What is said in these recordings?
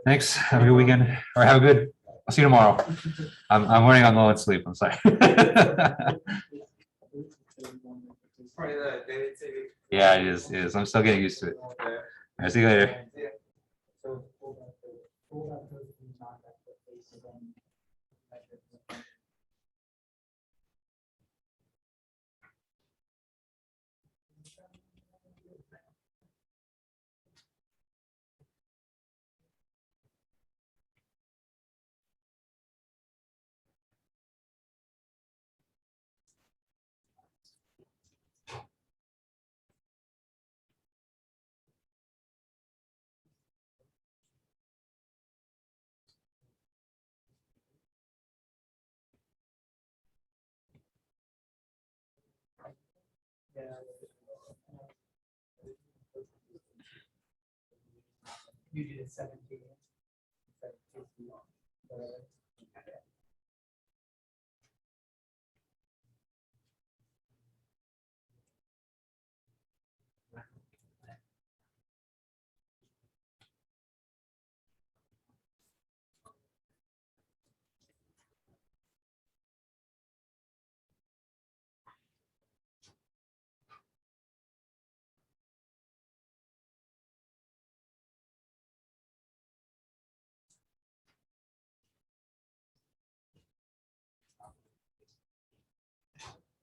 Thanks. Have a good weekend, or have a good. I'll see you tomorrow. I'm running on low on sleep. I'm sorry. Yeah, it is. It is. I'm still getting used to it. I'll see you later. You did 17.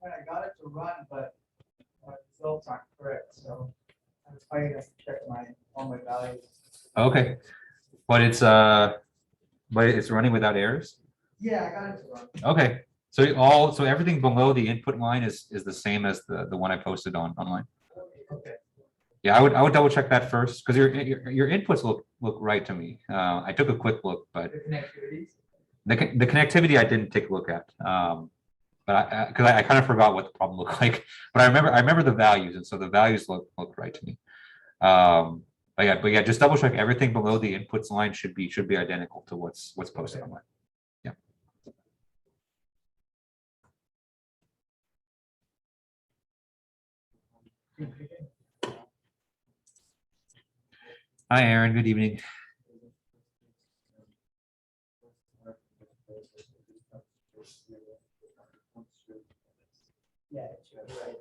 I got it to run, but my results aren't correct, so I'm fighting to check all my values. Okay, but it's running without errors. Yeah, I got it to run. Okay, so everything below the input line is the same as the one I posted online. Okay. Yeah, I would double check that first because your inputs look right to me. I took a quick look, but The connectivities. the connectivity I didn't take a look at. But because I kind of forgot what the problem looked like, but I remember the values, and so the values look right to me. But yeah, just double check everything below the inputs line should be identical to what's posted online. Yeah. Hi, Aaron. Good evening. Yeah, you're right.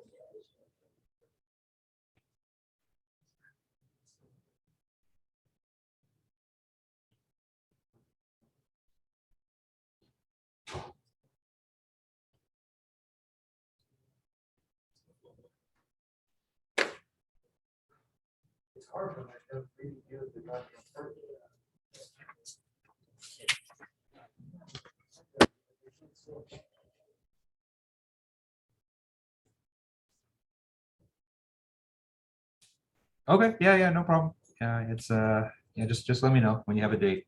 It's hard when I don't really do the document. Okay. Yeah. No problem. Yeah. It's yeah. Just let me know when you have a date.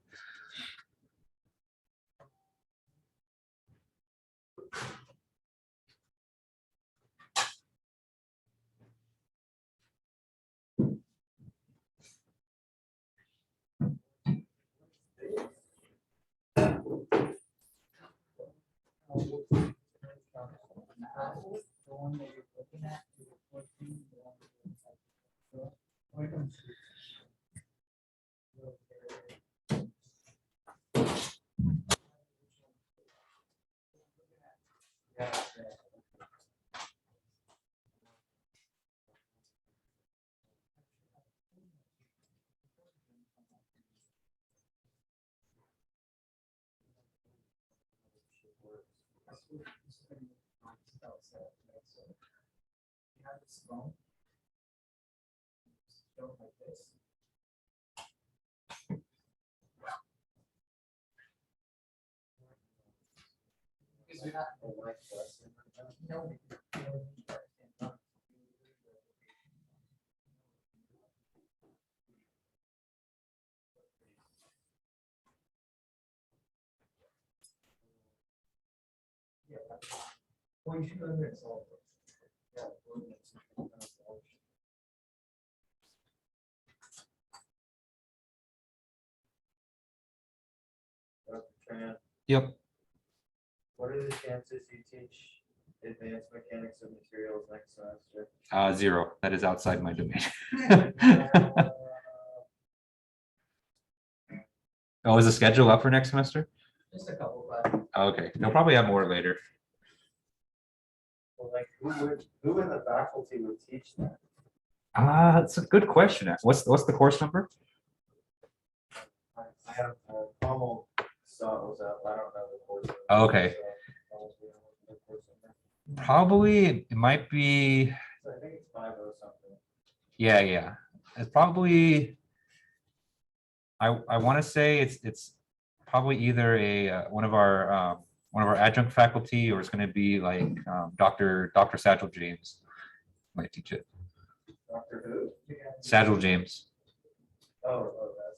Well, you should go there and solve it. Yep. What are the chances you teach advanced mechanics of materials next semester? 0. That is outside my domain. Oh, is the schedule up for next semester? Just a couple, but Okay, they'll probably have more later. Well, like, who in the faculty would teach that? That's a good question. What's the course number? I have Pommel saw it was up. I don't know the course. number, Oh, okay. so I won't be able to look the course number. Probably it might be. So I think it's 50 something. Yeah. It's probably. I want to say it's probably either a one of our adjunct faculty, or it's going to be like Dr. Satchel James might teach it. Dr. Who? Satchel James. Oh,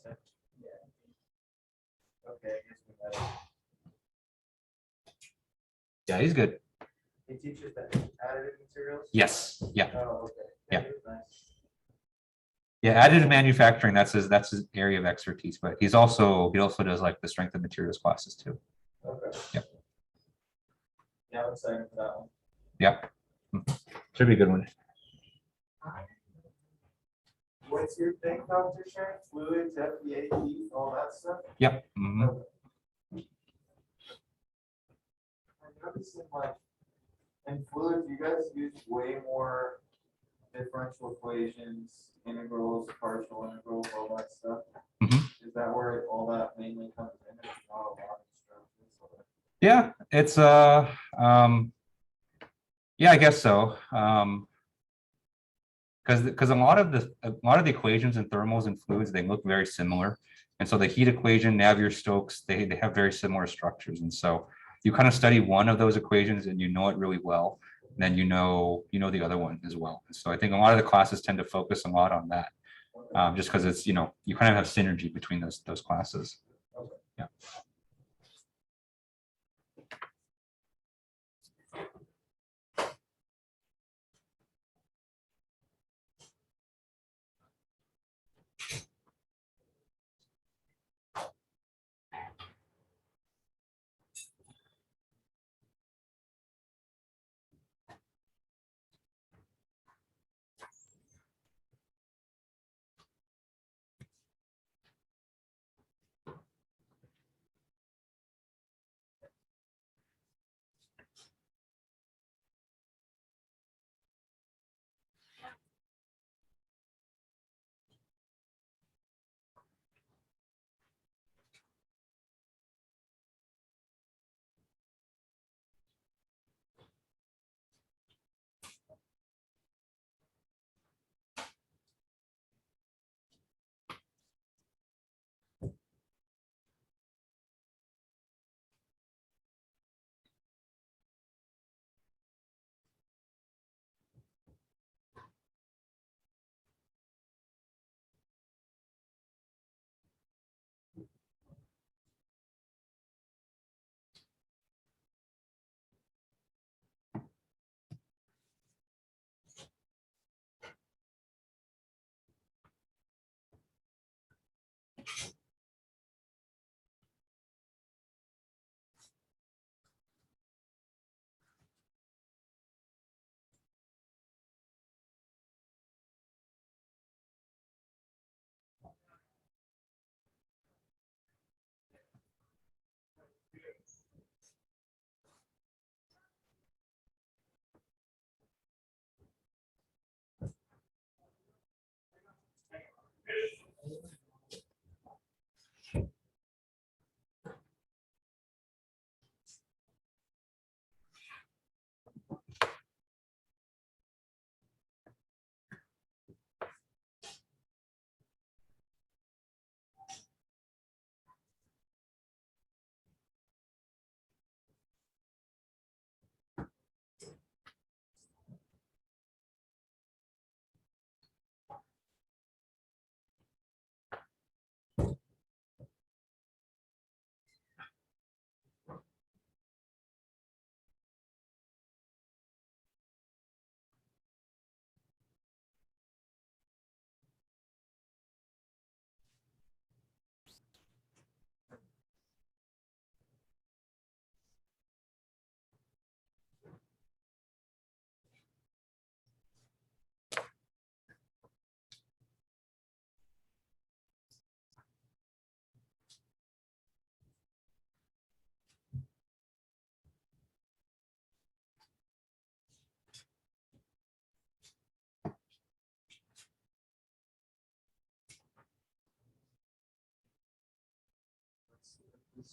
that's it. Yeah. Okay, I guess we got it. Yeah, he's good. He teaches the additive materials? Yes. Yeah. Oh, okay. Yeah. Nice. Yeah. Additive manufacturing. That's his area of expertise. But he also does like the strength of materials classes too. Okay. Yep. Yeah, I'm excited for that one. Yep. Should be a good one. What's your thing, Dr. Sharon? Fluids, FBA, heat, all that stuff? Yep. Mhm. Okay. I noticed in fluids, you guys use way more differential equations, integrals, partial integrals, all that stuff. Mhm. Is that where all that mainly comes in? It's not a lot of instructions. Yeah. It's yeah, I guess so. Because a lot of the equations in thermals and fluids, they look very similar. And so the heat equation, Navier-Stokes, they have very similar structures. And so you kind of study one of those equations and you know it really well. Then you know the other one as well. So I think a lot of the classes tend to focus a lot on that, just because it's, you kind of have synergy between those classes. Yeah. All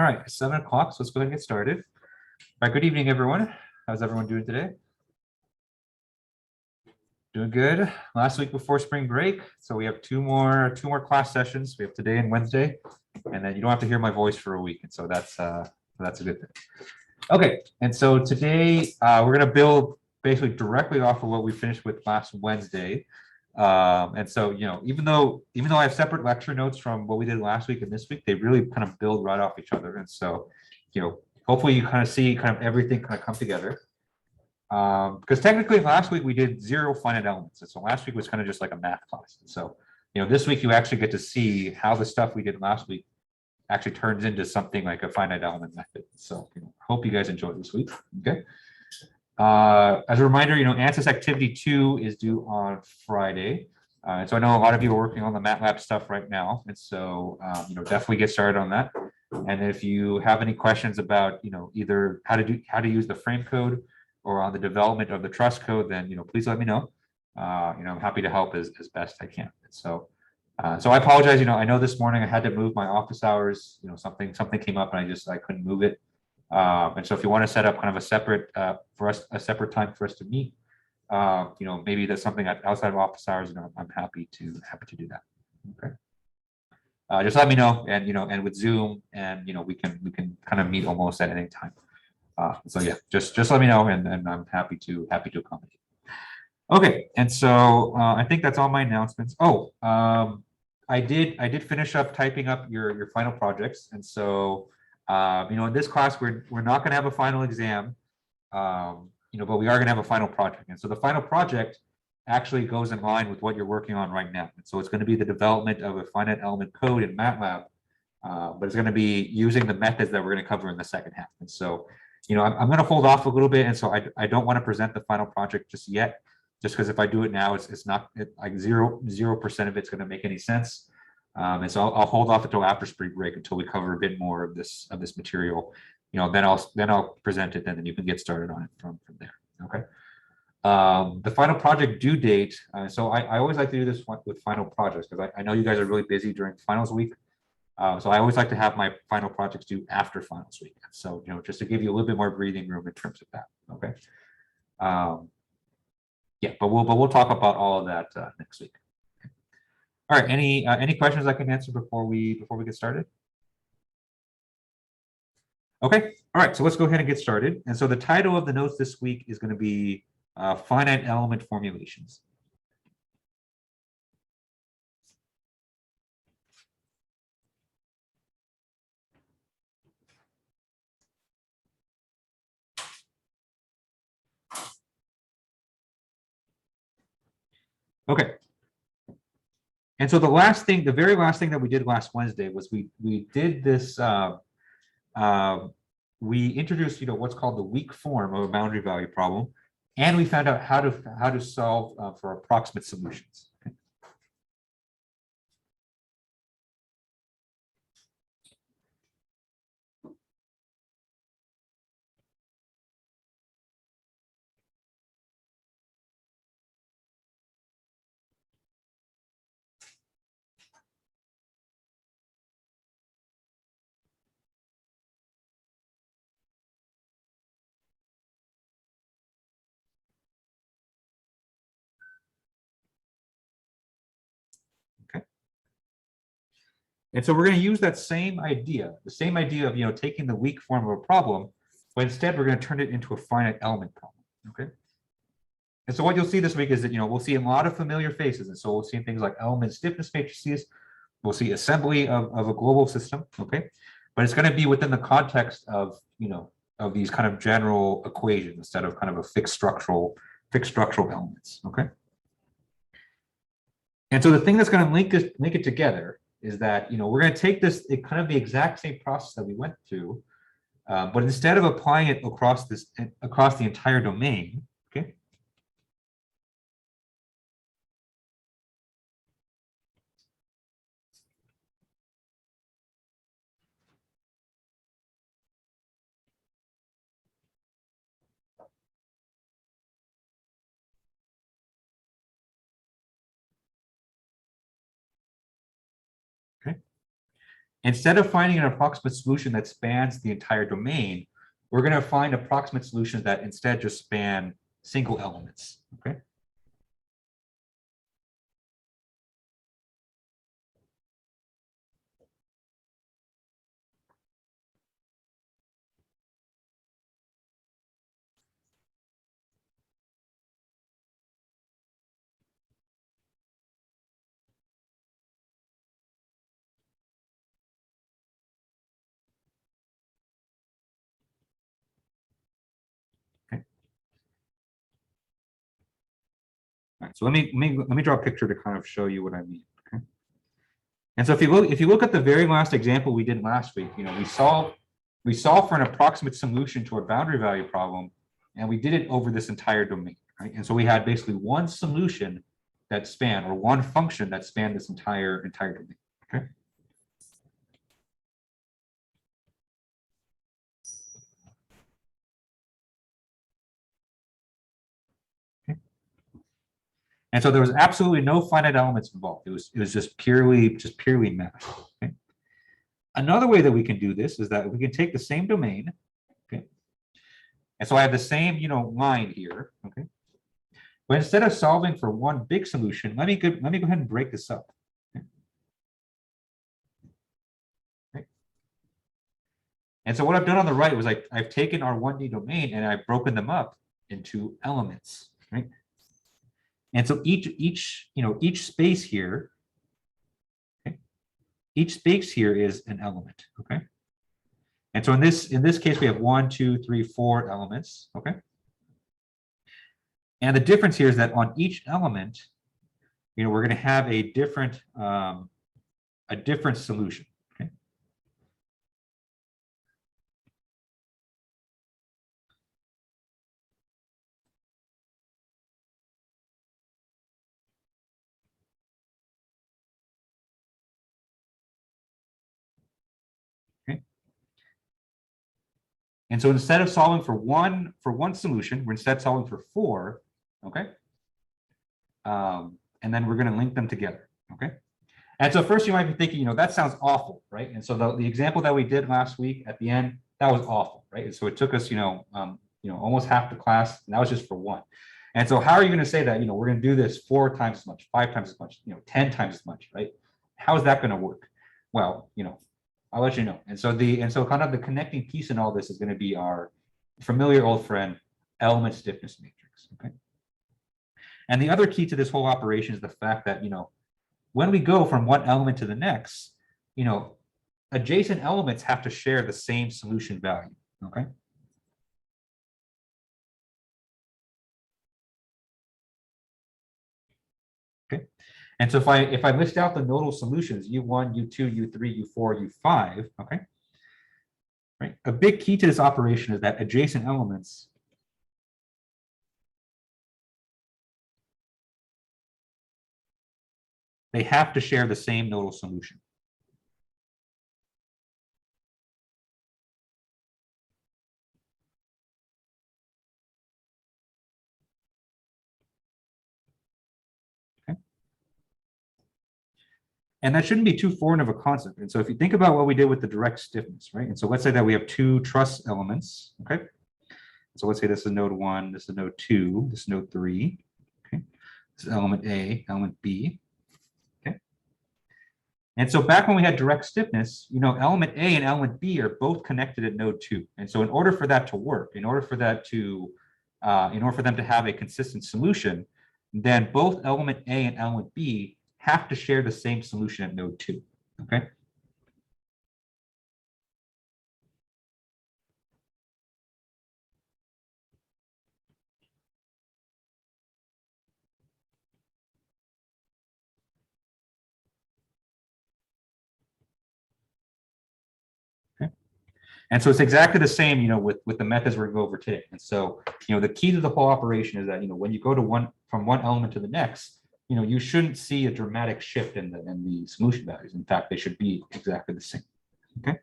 right, 7 o'clock, so let's go ahead and get started. All right, good evening, everyone. How's everyone doing today? Doing good. Last week before spring break, so we have two more class sessions. We have today and Wednesday, and then you don't have to hear my voice for a week, and so that's a good thing. Okay, and so today we're going to build basically directly off of what we finished with last Wednesday. And so, even though I have separate lecture notes from what we did last week and this week, they really kind of build right off each other. And so, hopefully you kind of see kind of everything kind of come together. Because technically last week we did 0 finite elements. And so last week was kind of just like a math class. And so, this week you actually get to see how the stuff we did last week actually turns into something like a finite element method. So, hope you guys enjoyed this week. Okay. As a reminder, ANSYS activity 2 is due on Friday. And so I know a lot of you are working on the MATLAB stuff right now. And so, definitely get started on that. And if you have any questions about, either how to use the frame code or on the development of the trust code, then, please let me know. I'm happy to help as best I can. So I apologize. I know this morning I had to move my office hours. Something came up and I couldn't move it. And so if you want to set up kind of a separate separate time for us to meet, maybe that's something outside of office hours. I'm happy to do that. Okay. Just let me know, and and with Zoom, and we can kind of meet almost at any time. So yeah, just let me know, and I'm happy to accommodate. Okay, and so I think that's all my announcements. Oh, I did finish up typing up your final projects, and so in this class we're not going to have a final exam, but we are going to have a final project, and so the final project actually goes in line with what you're working on right now. And so it's going to be the development of a finite element code in MATLAB, but it's going to be using the methods that we're going to cover in the second half. And so, I'm going to hold off a little bit, and so I don't want to present the final project just yet. Just because if I do it now, it's not like 0% of it's going to make any sense. And so I'll hold off until after spring break until we cover a bit more of this material. Then I'll present it, and then you can get started on it from there. Okay. The final project due date. So I always like to do this with final projects because I know you guys are really busy during finals week. So I always like to have my final projects due after finals week. So just to give you a little bit more breathing room in terms of that. Okay. Yeah, but we'll talk about all of that next week. All right, any questions I can answer before we get started? Okay, all right, so let's go ahead and get started. And so the title of the notes this week is going to be finite element formulations. Okay. And so the very last thing that we did last Wednesday was we did this. We introduced what's called the weak form of a boundary value problem, and we found out how to solve for approximate solutions. Okay. And so we're going to use that same idea, the same idea of taking the weak form of a problem, but instead we're going to turn it into a finite element problem. Okay. And so what you'll see this week is that we'll see a lot of familiar faces, and so we'll see things like element stiffness matrices. We'll see assembly of a global system. Okay, but it's going to be within the context of of these kind of general equations instead of kind of a fixed structural elements. Okay. And so the thing that's going to link it together is that we're going to take this kind of the exact same process that we went through, but instead of applying it across the entire domain, okay. Instead of finding an approximate solution that spans the entire domain, we're going to find approximate solutions that instead just span single elements. Okay. All right, so let me draw a picture to kind of show you what I mean. Okay. And so if you look at the very last example we did last week, we solved for an approximate solution to a boundary value problem, and we did it over this entire domain, right? And so we had basically one solution that spanned, or one function that spanned this entire domain. Okay. And so there was absolutely no finite elements involved. It was just purely math. Okay. Another way that we can do this is that we can take the same domain. Okay. And so I have the same, line here. Okay. But instead of solving for one big solution, let me go ahead and break this up. Okay. Okay. And so what I've done on the right was I've taken our 1D domain and I've broken them up into elements. Right. And so each space here, okay, each space here is an element, okay? And so in this case, we have 1, 2, 3, 4 elements, okay? And the difference here is that on each element, we're going to have a different solution, okay? And so instead of solving for one solution, we're instead solving for 4, okay? And then we're going to link them together, okay? And so first you might be thinking, that sounds awful, right? And so the example that we did last week at the end, that was awful, right? And so it took us, almost half the class, and that was just for 1. And so how are you going to say that, we're going to do this 4 times as much, 5 times as much, 10 times as much, right? How is that going to work? Well, I'll let you know. And so kind of the connecting piece in all this is going to be our familiar old friend, element stiffness matrix, okay? And the other key to this whole operation is the fact that, when we go from one element to the next, adjacent elements have to share the same solution value, okay? Okay. And so if I list out the nodal solutions, U1, U2, U3, U4, U5, okay? Right. A big key to this operation is that adjacent elements they have to share the same nodal solution. Okay. And that shouldn't be too foreign of a concept. And so if you think about what we did with the direct stiffness, right? And so let's say that we have 2 truss elements, okay? So let's say this is node 1, this is node 2, this is node 3, okay? This is element A, element B, okay? And so back when we had direct stiffness, element A and element B are both connected at node 2. And so in order for that to work, in order for them to have a consistent solution, then both element A and element B have to share the same solution at node 2, okay? And so it's exactly the same, with the methods we're going to go over today. And so, the key to the whole operation is that, when you go to from one element to the next, you shouldn't see a dramatic shift in the solution values. In fact, they should be exactly the same. Okay.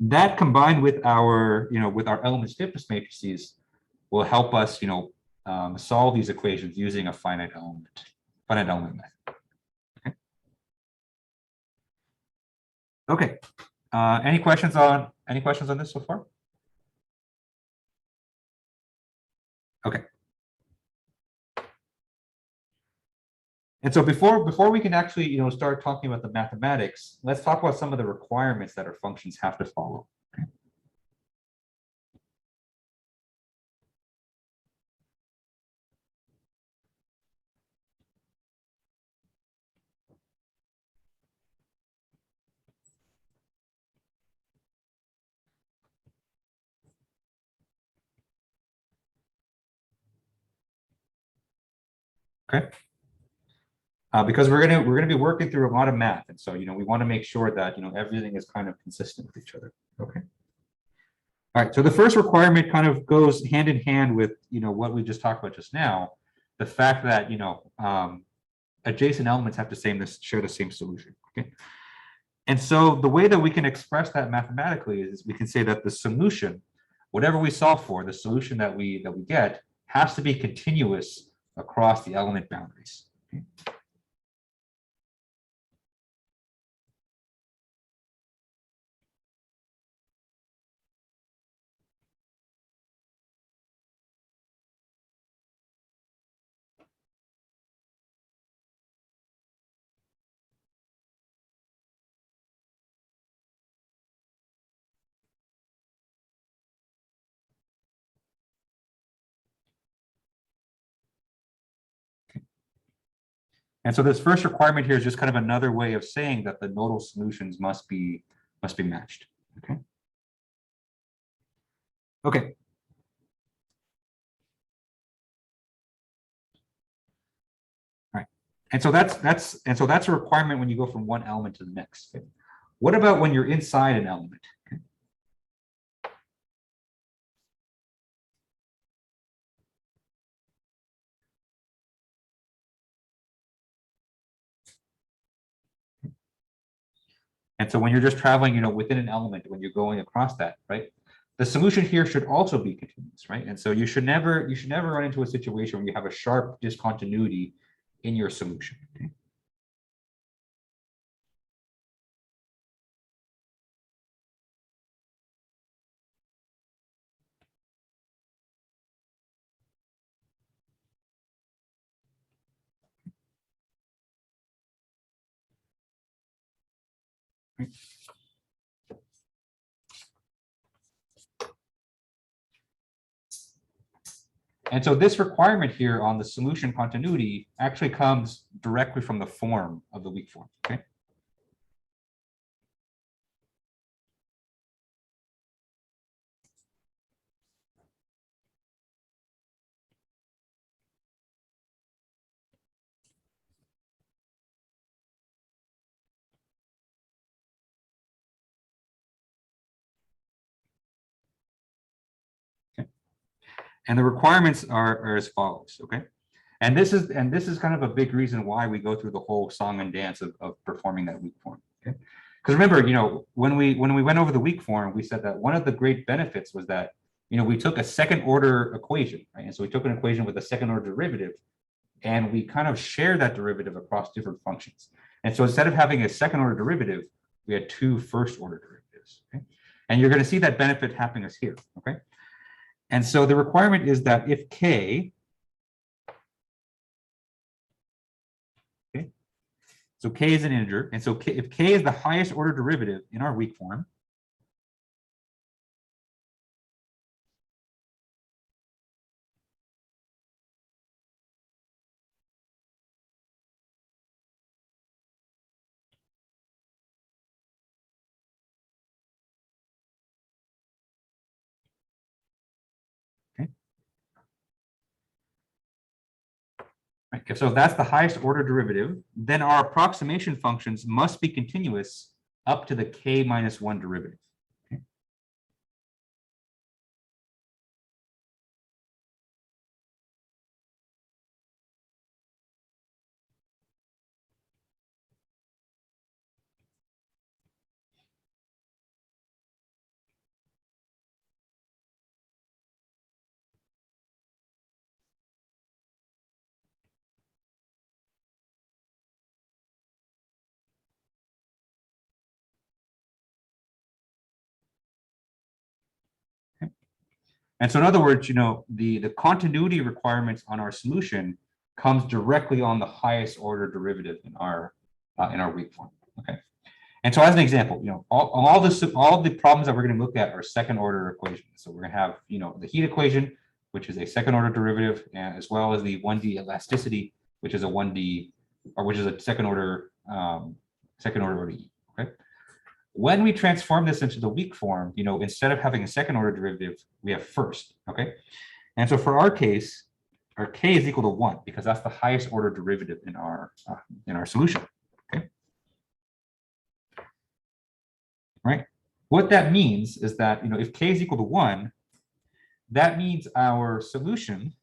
That combined with our, with our element stiffness matrices will help us, solve these equations using a finite element method. Okay. Okay. Any questions on this so far? Okay. And so before we can actually, start talking about the mathematics, let's talk about some of the requirements that our functions have to follow. Okay. Because we're gonna be working through a lot of math, and so we want to make sure that everything is kind of consistent with each other. Okay. All right. So the first requirement kind of goes hand in hand with what we just talked about just now, the fact that adjacent elements have to share the same solution. Okay. And so the way that we can express that mathematically is we can say that the solution, whatever we solve for, the solution that we get has to be continuous across the element boundaries. Okay. And so this first requirement here is just kind of another way of saying that the nodal solutions must be matched. Okay. Okay. All right. And so that's a requirement when you go from one element to the next. Okay. What about when you're inside an element? Okay. And so when you're just traveling, within an element, when you're going across that, right? The solution here should also be continuous, right? And so you should never run into a situation where you have a sharp discontinuity in your solution. Okay? And so this requirement here on the solution continuity actually comes directly from the form of the weak form. Okay. And the requirements are as follows. Okay. And this is kind of a big reason why we go through the whole song and dance of performing that weak form. Okay. Because remember, when we went over the weak form, we said that one of the great benefits was that we took a second order equation, right? And so we took an equation with a second order derivative, and we kind of share that derivative across different functions. And so instead of having a second order derivative, we had two first order derivatives. Okay? And you're going to see that benefit happening us here. Okay. And so the requirement is that if k, okay, so k is an integer, and so if k is the highest order derivative in our weak form, okay, right, so if that's the highest order derivative, then our approximation functions must be continuous up to the k minus 1 derivative. Okay. And so in other words, the continuity requirements on our solution comes directly on the highest order derivative in our weak form. Okay. And so as an example, all the problems that we're going to look at are second order equations. So we're going to have, the heat equation, which is a second order derivative, and as well as the 1D elasticity, which is a 1D, or which is a second order ODE. Okay. When we transform this into the weak form, instead of having a second order derivative, we have first. Okay. And so for our case, our K is equal to 1 because that's the highest order derivative in our solution. Okay. Right. What that means is that, if K is equal to 1, that means our solution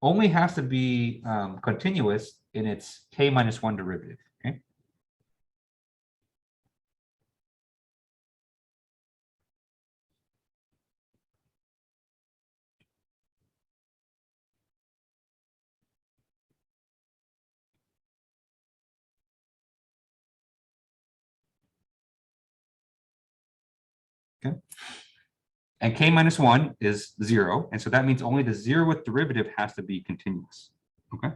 only has to be continuous in its K minus 1 derivative. Okay. Okay. And K minus 1 is 0. And so that means only the 0th derivative has to be continuous. Okay.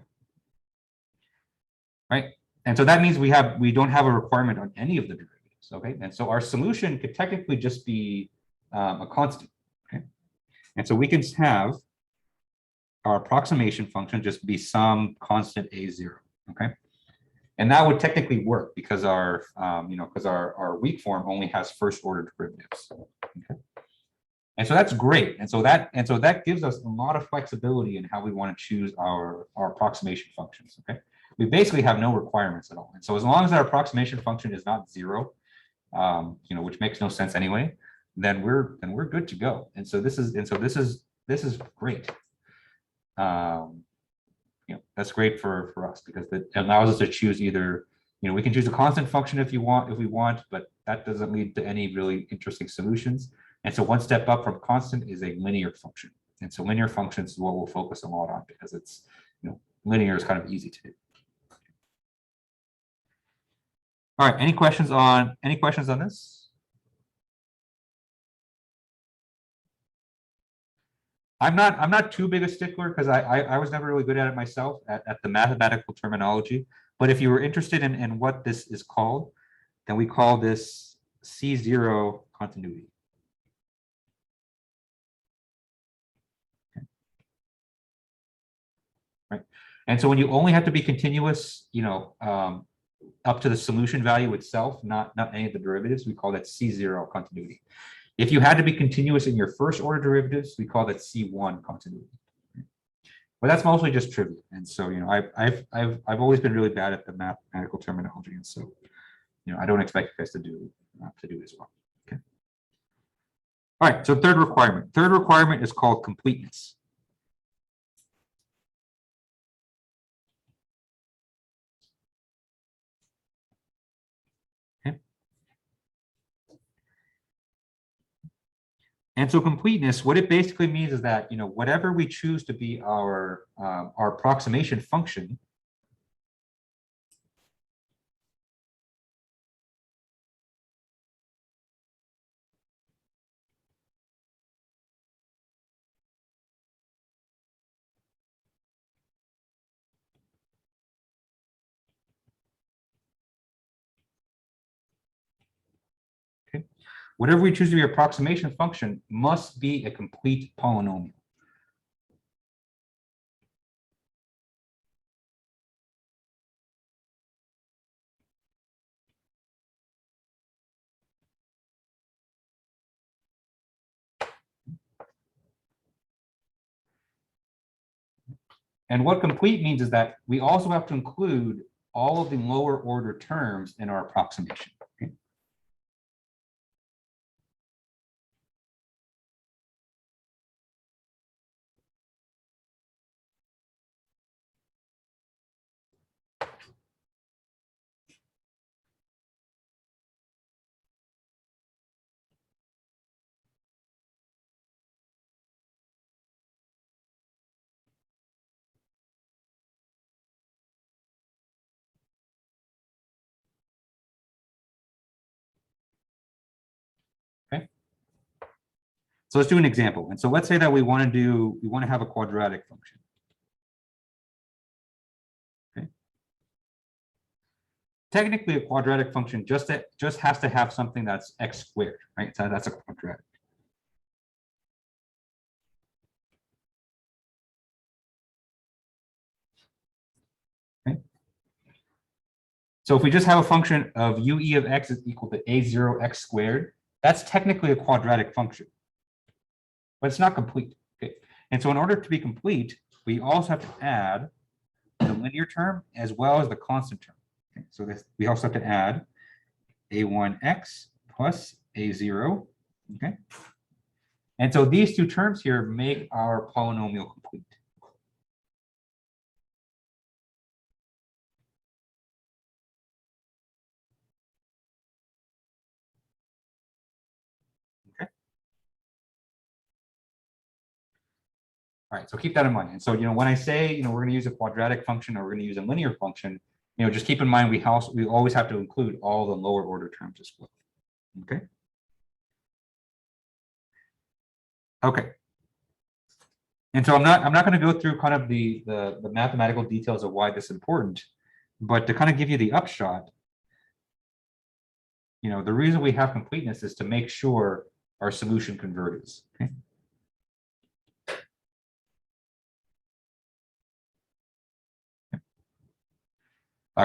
Right. And so that means we don't have a requirement on any of the derivatives. Okay. And so our solution could technically just be a constant. Okay. And so we can have our approximation function just be some constant A0. Okay. And that would technically work because our weak form only has first order derivatives. Okay. And so that's great. And so that gives us a lot of flexibility in how we want to choose our approximation functions. Okay. We basically have no requirements at all. And so as long as our approximation function is not 0, which makes no sense anyway, then we're good to go. And so this is great. That's great for us because it allows us to choose either, we can choose a constant function if we want, but that doesn't lead to any really interesting solutions. And so one step up from constant is a linear function. And so linear functions is what we'll focus a lot on because it's, linear is kind of easy to do. All right, any questions on this? I'm not too big a stickler because I was never really good at it myself at the mathematical terminology. But if you were interested in what this is called, then we call this C0 continuity. Okay. Right. And so when you only have to be continuous, up to the solution value itself, not any of the derivatives, we call that C0 continuity. If you had to be continuous in your first order derivatives, we call that C1 continuity. But that's mostly just trivia. And so, I've always been really bad at the mathematical terminology. And so, I don't expect you guys to do it as well. Okay. All right. So third requirement. Third requirement is called completeness. And so completeness, what it basically means is that, whatever we choose to be our approximation function, okay, whatever we choose to be our approximation function must be a complete polynomial. And what complete means is that we also have to include all of the lower order terms in our approximation. Okay? So let's do an example. And so let's say that we want to have a quadratic function. Okay. Technically, a quadratic function just has to have something that's x squared, right? So that's a quadratic. Okay. So if we just have a function of UE of x is equal to a0 x squared, that's technically a quadratic function, but it's not complete. Okay. And so in order to be complete, we also have to add the linear term as well as the constant term. Okay. So we also have to add a1x plus a0. Okay. And so these two terms here make our polynomial complete. All right, so keep that in mind. And so, when I say, we're going to use a quadratic function or we're going to use a linear function, just keep in mind we always have to include all the lower order terms as well. Okay. Okay. And so I'm not going to go through kind of the mathematical details of why this is important, but to kind of give you the upshot, the reason we have completeness is to make sure our solution converges. Okay.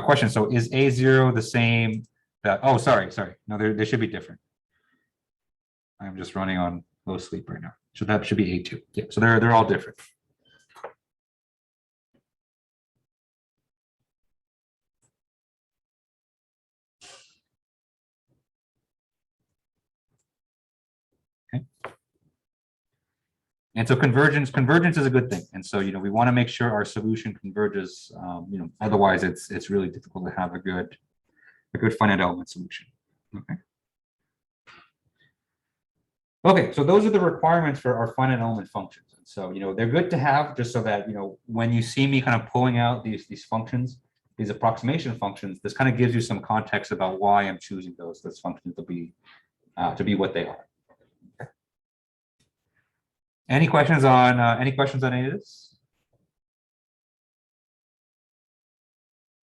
Question. So is A0 the same that, oh, sorry. No, they should be different. I'm just running on low sleep right now. So that should be A2. Yeah, so they're all different. Okay. And so convergence is a good thing. And so, we want to make sure our solution converges, otherwise it's really difficult to have a good finite element solution. Okay. Okay, so those are the requirements for our finite element functions. And so, they're good to have just so that, when you see me kind of pulling out these functions, these approximation functions, this kind of gives you some context about why I'm choosing those functions to be what they are. Okay. Any questions on any of this?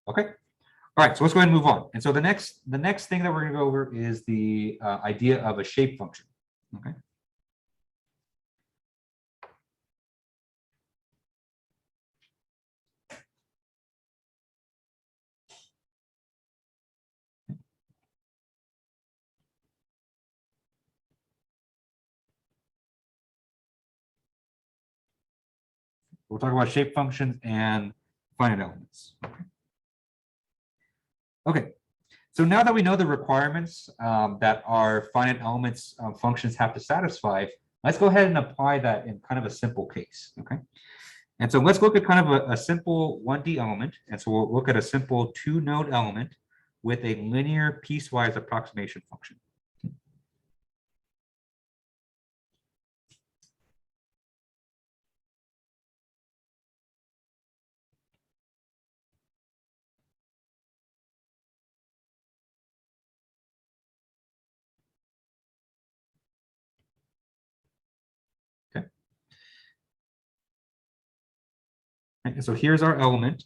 Okay. All right, so let's go ahead and move on. And so the next thing that we're going to go over is the idea of a shape function. Okay. We'll talk about shape functions and finite elements. Okay. So now that we know the requirements that our finite elements functions have to satisfy, let's go ahead and apply that in kind of a simple case. Okay. And so let's look at kind of a simple 1D element. And so we'll look at a simple 2-node element with a linear piecewise approximation function. And so here's our element.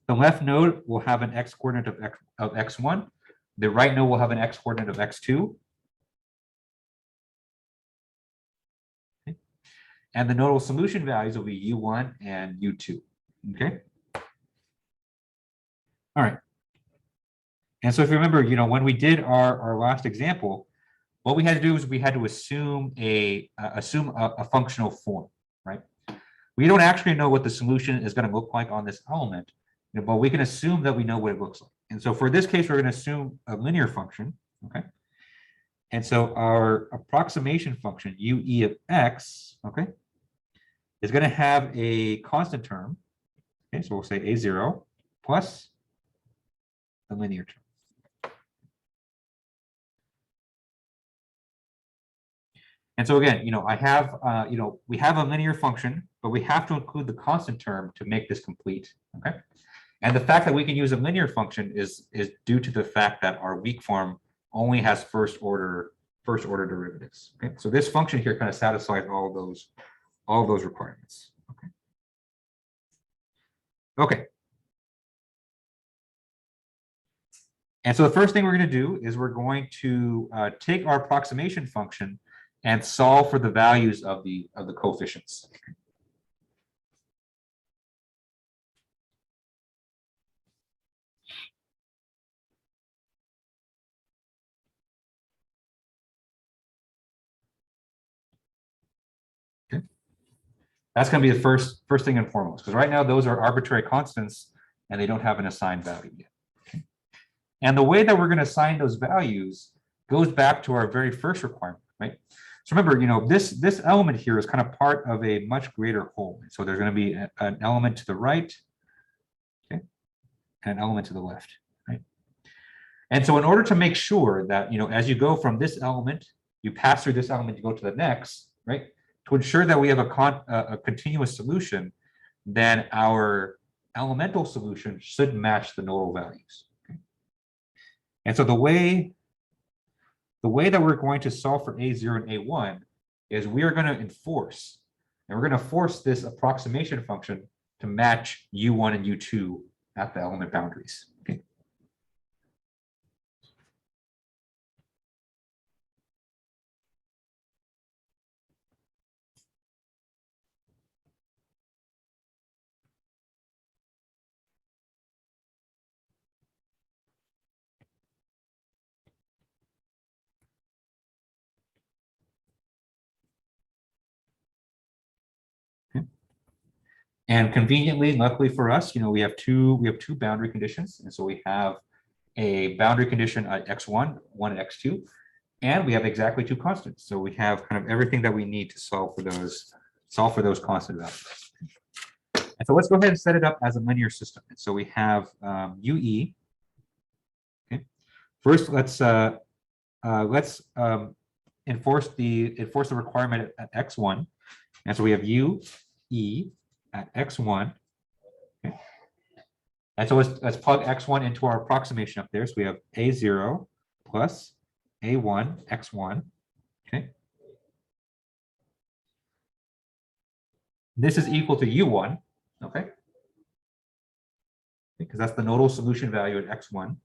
The left node will have an x coordinate of x1. The right node will have an x coordinate of x2. Okay. And the nodal solution values will be u1 and u2. Okay. All right. And so if you remember, when we did our last example, what we had to do is we had to assume a functional form, right? We don't actually know what the solution is going to look like on this element, but we can assume that we know what it looks like. And so for this case, we're going to assume a linear function, okay? And so our approximation function, UE of x, okay, is going to have a constant term. Okay, so we'll say a0 plus the linear term. And so again, I have, we have a linear function, but we have to include the constant term to make this complete, okay? And the fact that we can use a linear function is due to the fact that our weak form only has first order first order derivatives. Okay, so this function here kind of satisfies all of those requirements. Okay. Okay. And so the first thing we're going to do is we're going to take our approximation function and solve for the values of the coefficients. Okay. That's going to be the first thing and foremost, because right now those are arbitrary constants and they don't have an assigned value yet. Okay. And the way that we're going to assign those values goes back to our very first requirement, right? So remember, you know, this element here is kind of part of a much greater whole. So there's going to be an element to the right, okay, and an element to the left, right? And so in order to make sure that, you know, as you go from this element, you pass through this element, you go to the next, right? To ensure that we have a continuous solution, then our elemental solution should match the nodal values. Okay? And so the way that we're going to solve for A0 and A1 is we are going to enforce, and we're going to force this approximation function to match U1 and U2 at the element boundaries. Okay. And conveniently, luckily for us, you know, we have two boundary conditions. And so we have a boundary condition at x1, one at x2, and we have exactly two constants. So we have kind of everything that we need to solve for those constant values. And so let's go ahead and set it up as a linear system. And so we have UE. Okay. First, let's enforce the requirement at x1. And so we have UE at x1. Okay. And so let's plug x1 into our approximation up there. So we have A0 plus A1 x1. Okay. This is equal to U1. Okay. Because that's the nodal solution value at x1.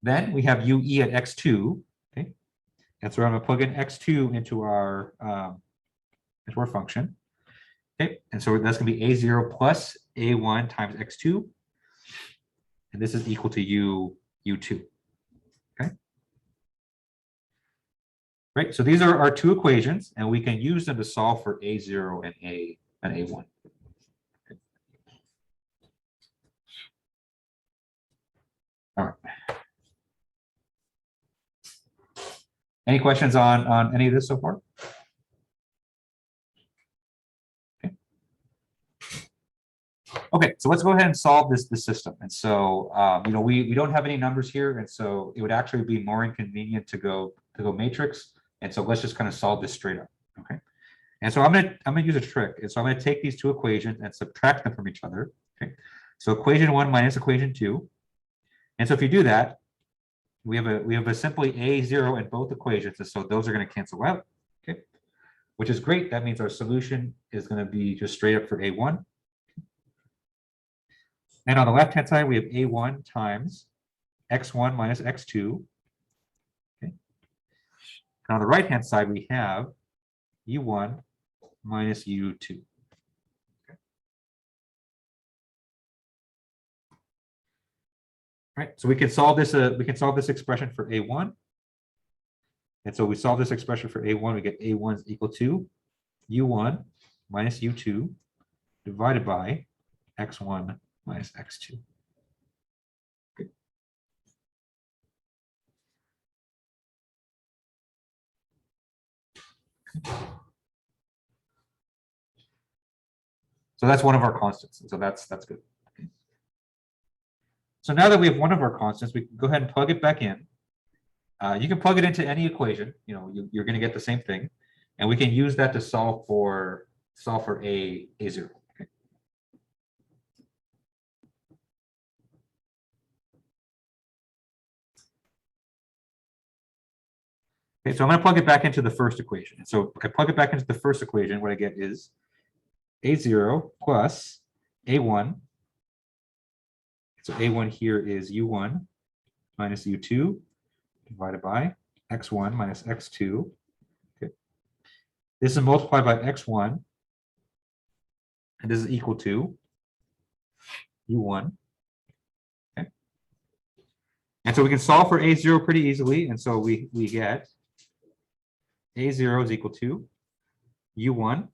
Then we have UE at x2. Okay. And so I'm going to plug in x2 into our function. Okay. And so that's going to be A0 plus A1 times x2. And this is equal to U2. Okay. Right. So these are our two equations, and we can use them to solve for A0 and A1. Okay. All right. Any questions on any of this so far? Okay. Okay, so let's go ahead and solve this system. And so, you know, we don't have any numbers here, and so it would actually be more inconvenient to go matrix. And so let's just kind of solve this straight up. Okay. And so I'm gonna use a trick. And so I'm gonna take these two equations and subtract them from each other. Okay. So equation 1 minus equation 2. And so if you do that, we have a simply A0 in both equations, and so those are going to cancel out, okay, which is great. That means our solution is going to be just straight up for A1. And on the left hand side, we have A1 times x1 minus x2. Okay. And on the right hand side, we have U1 minus U2. Right, so we can solve this. We can solve this expression for A1, and so we solve this expression for A1. We get A1 is equal to U1 minus U2 divided by x1 minus x2. Okay. So that's one of our constants, and so that's good. Okay. So now that we have one of our constants, we can go ahead and plug it back in. You can plug it into any equation. You know, you're going to get the same thing, and we can use that to solve for A0. Okay. Okay, so I'm going to plug it back into the first equation. So if I plug it back into the first equation, what I get is A0 plus A1. So A1 here is U1 minus U2 divided by X1 minus X2. Okay. This is multiplied by X1, and this is equal to U1. Okay. And so we can solve for A0 pretty easily. And so we get A0 is equal to U1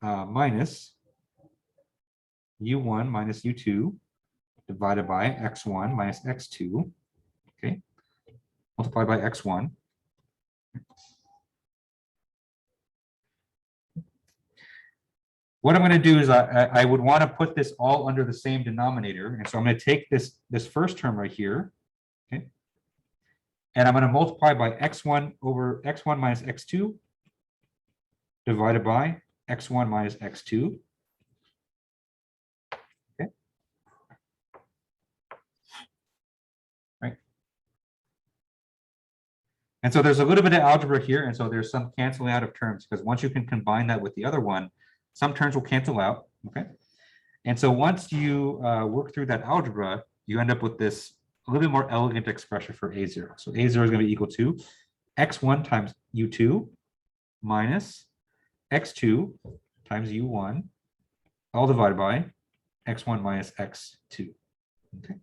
minus U1 minus U2 divided by X1 minus X2, okay, multiplied by X1. What I'm going to do is I would want to put this all under the same denominator. And so I'm going to take this first term right here, okay, and I'm going to multiply by X1 over X1 minus X2 divided by X1 minus X2. Okay. Right. And so there's a little bit of algebra here. And so there's some canceling out of terms, because once you can combine that with the other one, some terms will cancel out. Okay. And so once you work through that algebra, you end up with this a little bit more elegant expression for A0. So A0 is going to be equal to X1 times U2 minus X2 times U1, all divided by X1 minus X2. Okay.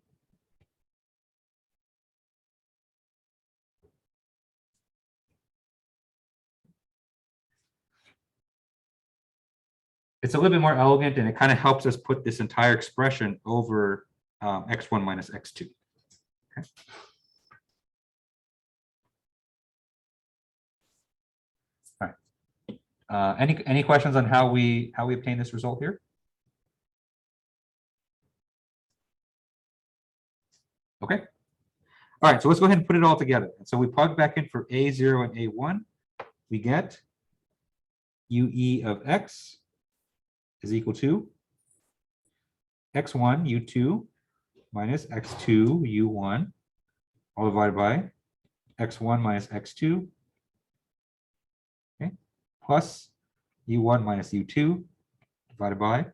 It's a little bit more elegant, and it kind of helps us put this entire expression over X1 minus X2. Okay. All right. Any questions on how we obtain this result here? Okay. All right, so let's go ahead and put it all together. And so we plug back in for A0 and A1. We get UE of X is equal to X1 U2 minus X2 U1, all divided by X1 minus X2, okay, plus U1 minus U2 divided by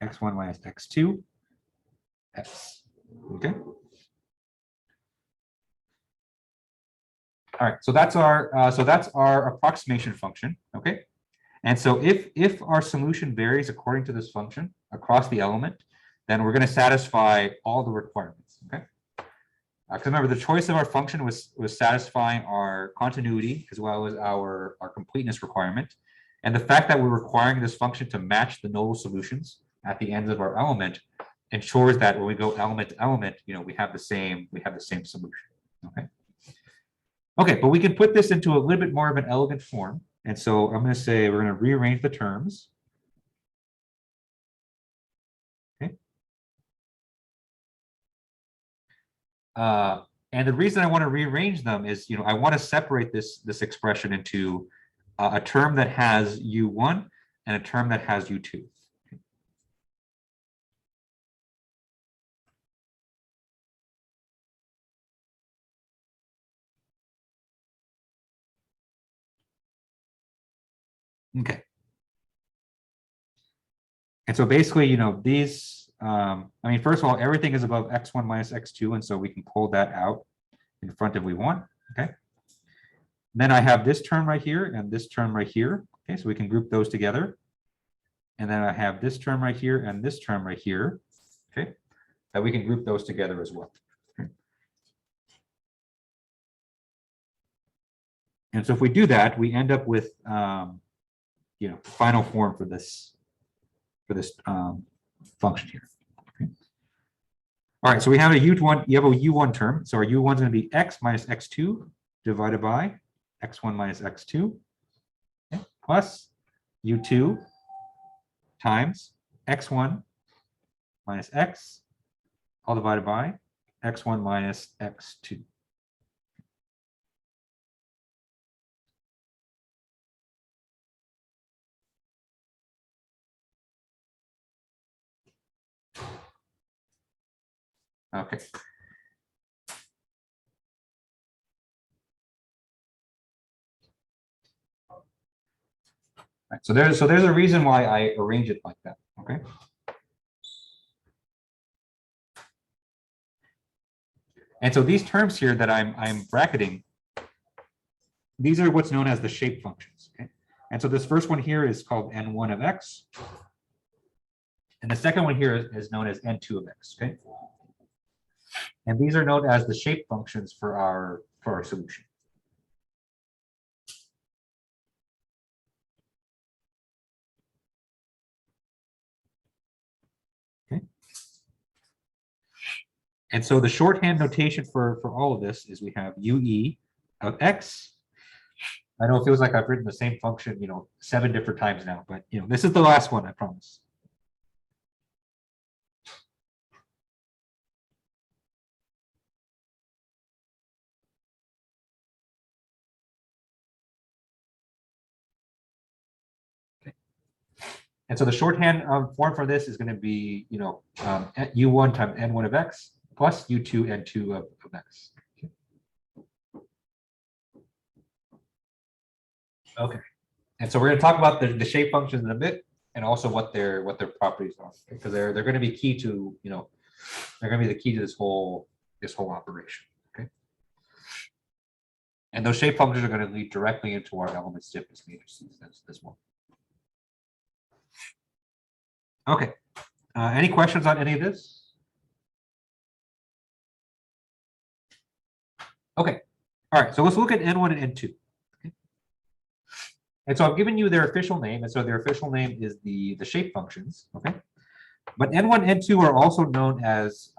X1 minus X2 X. Okay. All right, so that's our approximation function. Okay. And so if our solution varies according to this function across the element, then we're going to satisfy all the requirements. Okay. Because remember, the choice of our function was satisfying our continuity as well as our completeness requirement. And the fact that we're requiring this function to match the nodal solutions at the ends of our element ensures that when we go element to element, we have the same solution. Okay. Okay, but we can put this into a little bit more of an elegant form. And so I'm going to say we're going to rearrange the terms. Okay. And the reason I want to rearrange them is, I want to separate this expression into a term that has U1 and a term that has U2. Okay. And so basically, these, first of all, everything is above X1 minus X2. And so we can pull that out in front if we want. Okay. Then I have this term right here and this term right here. Okay. So we can group those together. And then I have this term right here and this term right here. Okay. That we can group those together as well. Okay. And so if we do that, we end up with, final form for this function here. Okay. All right, so we have a U1, you have a U1 term. So our U1 is going to be X minus X2 divided by X1 minus X2, okay, plus U2 times X1 minus X, all divided by X1 minus X2. Okay. Right, so there's a reason why I arrange it like that. Okay. And so these terms here that I'm bracketing, these are what's known as the shape functions. Okay. And so this first one here is called n1 of x. And the second one here is known as n2 of x. Okay. And these are known as the shape functions for our solution. Okay. And so the shorthand notation for all of this is we have UE of x. I know it feels like I've written the same function, 7 different times now, but this is the last one, I promise. Okay. And so the shorthand form for this is going to be, U1 times N1 of x plus U2 N2 of x. Okay. And so we're going to talk about the shape functions in a bit, and also what their properties are, because they're going to be key to, they're going to be the key to this whole operation. Okay. And those shape functions are going to lead directly into our element stiffness matrices as well. Okay. Any questions on any of this? Okay. All right. So let's look at N1 and N2. Okay. And so I've given you their official name, and so their official name is the shape functions. Okay. But N1, N2 are also known as,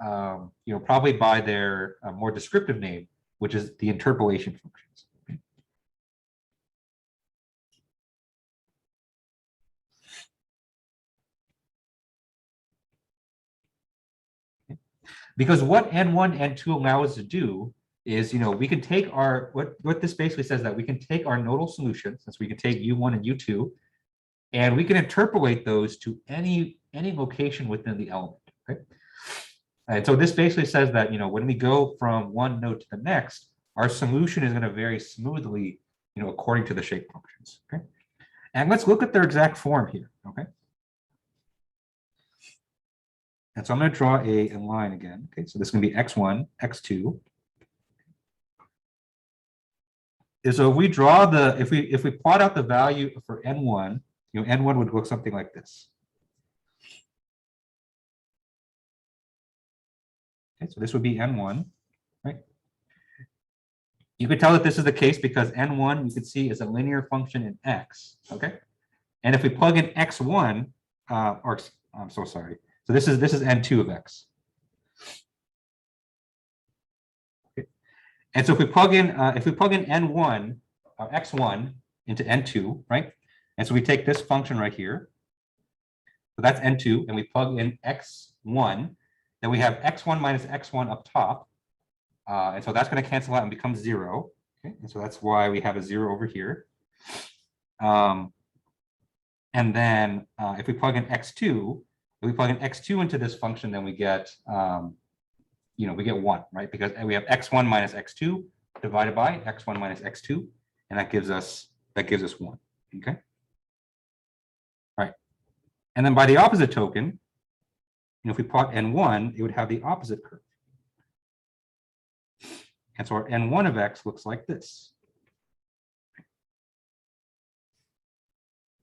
probably by their more descriptive name, which is the interpolation functions. Okay. Because what N1, N2 allow us to do is, we can take our, what this basically says that we can take our nodal solutions, since we can take U1 and U2, and we can interpolate those to any location within the element. Okay. And so this basically says that, when we go from one node to the next, our solution is going to vary smoothly, according to the shape functions. Okay. And let's look at their exact form here. Okay. And so I'm going to draw a line again. Okay. So this is going to be x1, x2. And so if we draw if we plot out the value for n1, n1 would look something like this. Okay, so this would be n1, right? You could tell that this is the case because n1 you can see is a linear function in x. Okay, and if we plug in x1, or I'm so sorry. So this is n2 of x. Okay. And so if we plug in n1 or x1 into n2, right? And so we take this function right here. So that's n2, and we plug in x1. Then we have x1 minus x1 up top. And so that's going to cancel out and become 0. Okay? And so that's why we have a 0 over here. And then if we plug in x2, into this function, then we get, we get 1, right? Because we have x1 minus x2 divided by x1 minus x2, and that gives us 1. Okay. All right. And then by the opposite token, if we plot n1, it would have the opposite curve. And so our n1 of x looks like this.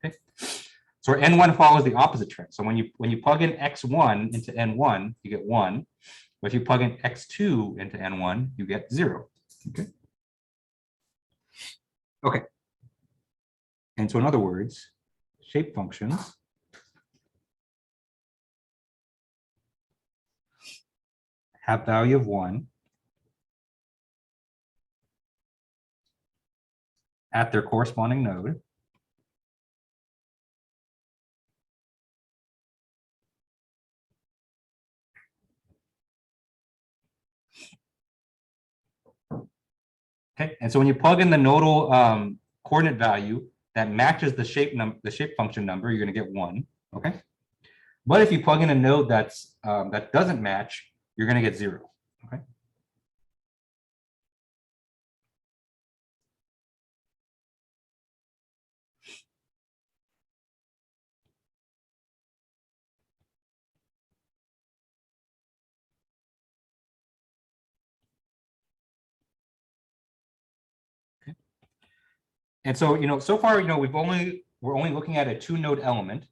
Okay. So our n1 follows the opposite trend. So when you plug in x1 into n1, you get 1. But if you plug in x2 into n1, you get 0. Okay. Okay. And so in other words, shape functions have value of 1 at their corresponding node. Okay, and so when you plug in the nodal coordinate value that matches the shape function number, you're going to get 1. Okay, but if you plug in a node that doesn't match, you're going to get 0. Okay. And so, so far, we're only looking at a 2-node element,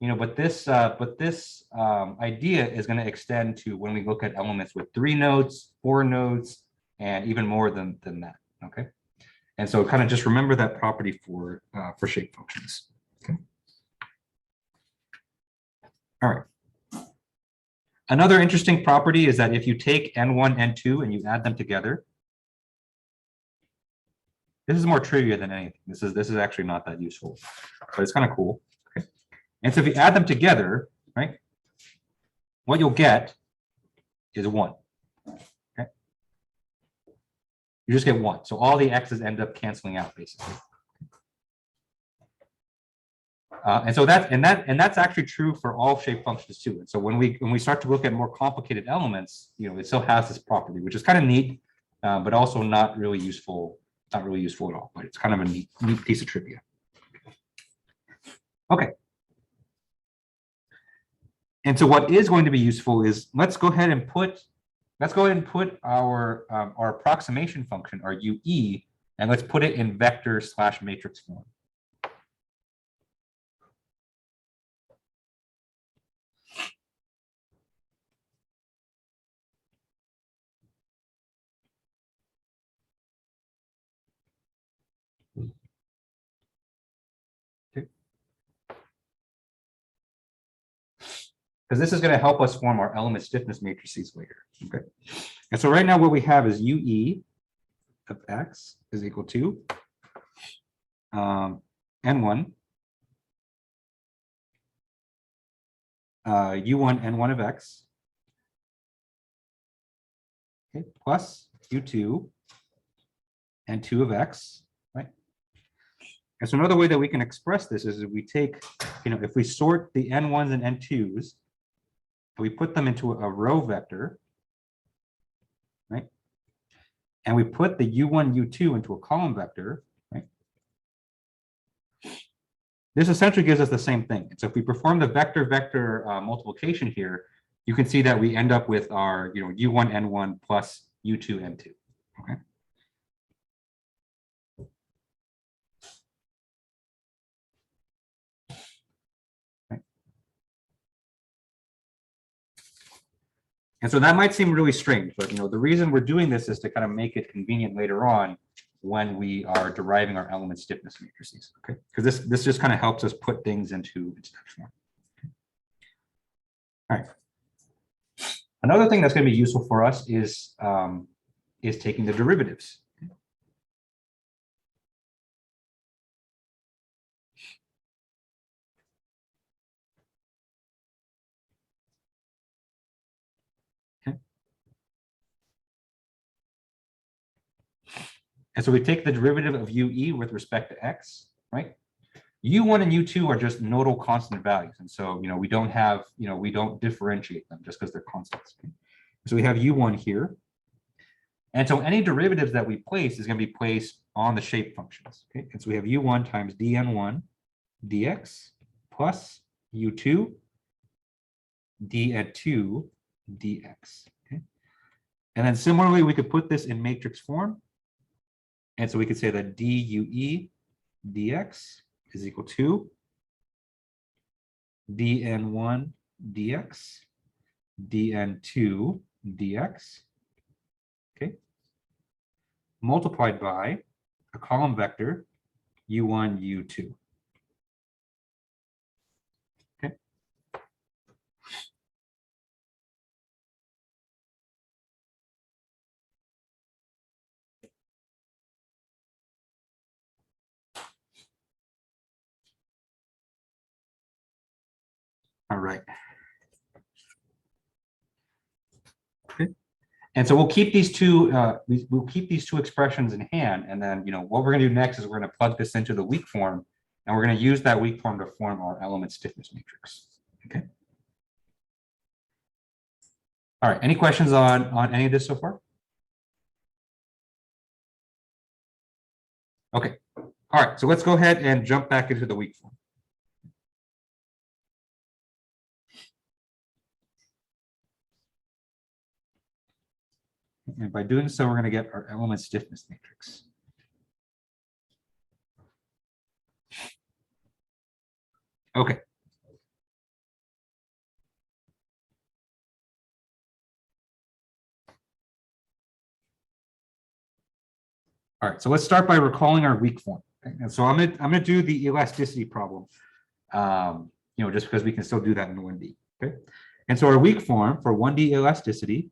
but this idea is going to extend to when we look at elements with 3 nodes, 4 nodes, and even more than that. Okay. And so kind of just remember that property for shape functions. Okay. All right. Another interesting property is that if you take N1, N2, and you add them together, this is more trivia than anything. This is actually not that useful, but it's kind of cool. Okay. And so if you add them together, right, what you'll get is 1. Okay. You just get 1. So all the x's end up canceling out basically. And so that's actually true for all shape functions too. And so when we start to look at more complicated elements, it still has this property, which is kind of neat, but also not really useful. Not really useful at all, but it's kind of a neat piece of trivia. Okay. And so what is going to be useful is let's go ahead and put our approximation function, our UE, and let's put it in vector/matrix form. Because this is going to help us form our element stiffness matrices later. Okay. And so right now what we have is UE of x is equal to N1 U1 N1 of x, okay, plus U2 N2 of x, right? And so another way that we can express this is if we take, if we sort the N1s and N2s, we put them into a row vector, right? And we put the U1, U2 into a column vector, right? This essentially gives us the same thing. And so if we perform the vector-vector multiplication here, you can see that we end up with our, U1, N1 plus U2, N2, okay? And so that might seem really strange, but the reason we're doing this is to kind of make it convenient later on when we are deriving our element stiffness matrices, okay? Because this just kind of helps us put things into that form. All right. Another thing that's going to be useful for us is taking the derivatives. And so we take the derivative of UE with respect to x, right? U1 and U2 are just nodal constant values. And so, we don't have, we don't differentiate them just because they're constants. Okay? So we have U1 here. And so any derivatives that we place is going to be placed on the shape functions. Okay? And so we have U1 times dN1 dx plus U2 dN2 dx. Okay? And then similarly, we could put this in matrix form. And so we could say that dUE dx is equal to dN1 dx dN2 dx, okay, multiplied by a column vector U1, U2. Okay. All right. Okay. And so we'll keep these two expressions in hand, and then what we're going to do next is we're going to plug this into the weak form, and we're going to use that weak form to form our element stiffness matrix. Okay. All right. Any questions on any of this so far? Okay. All right. So let's go ahead and jump back into the weak form. And by doing so, we're going to get our element stiffness matrix. Okay. All right, so let's start by recalling our weak form. Okay? And so I'm gonna do the elasticity problem, just because we can still do that in 1D. Okay, and so our weak form for 1D elasticity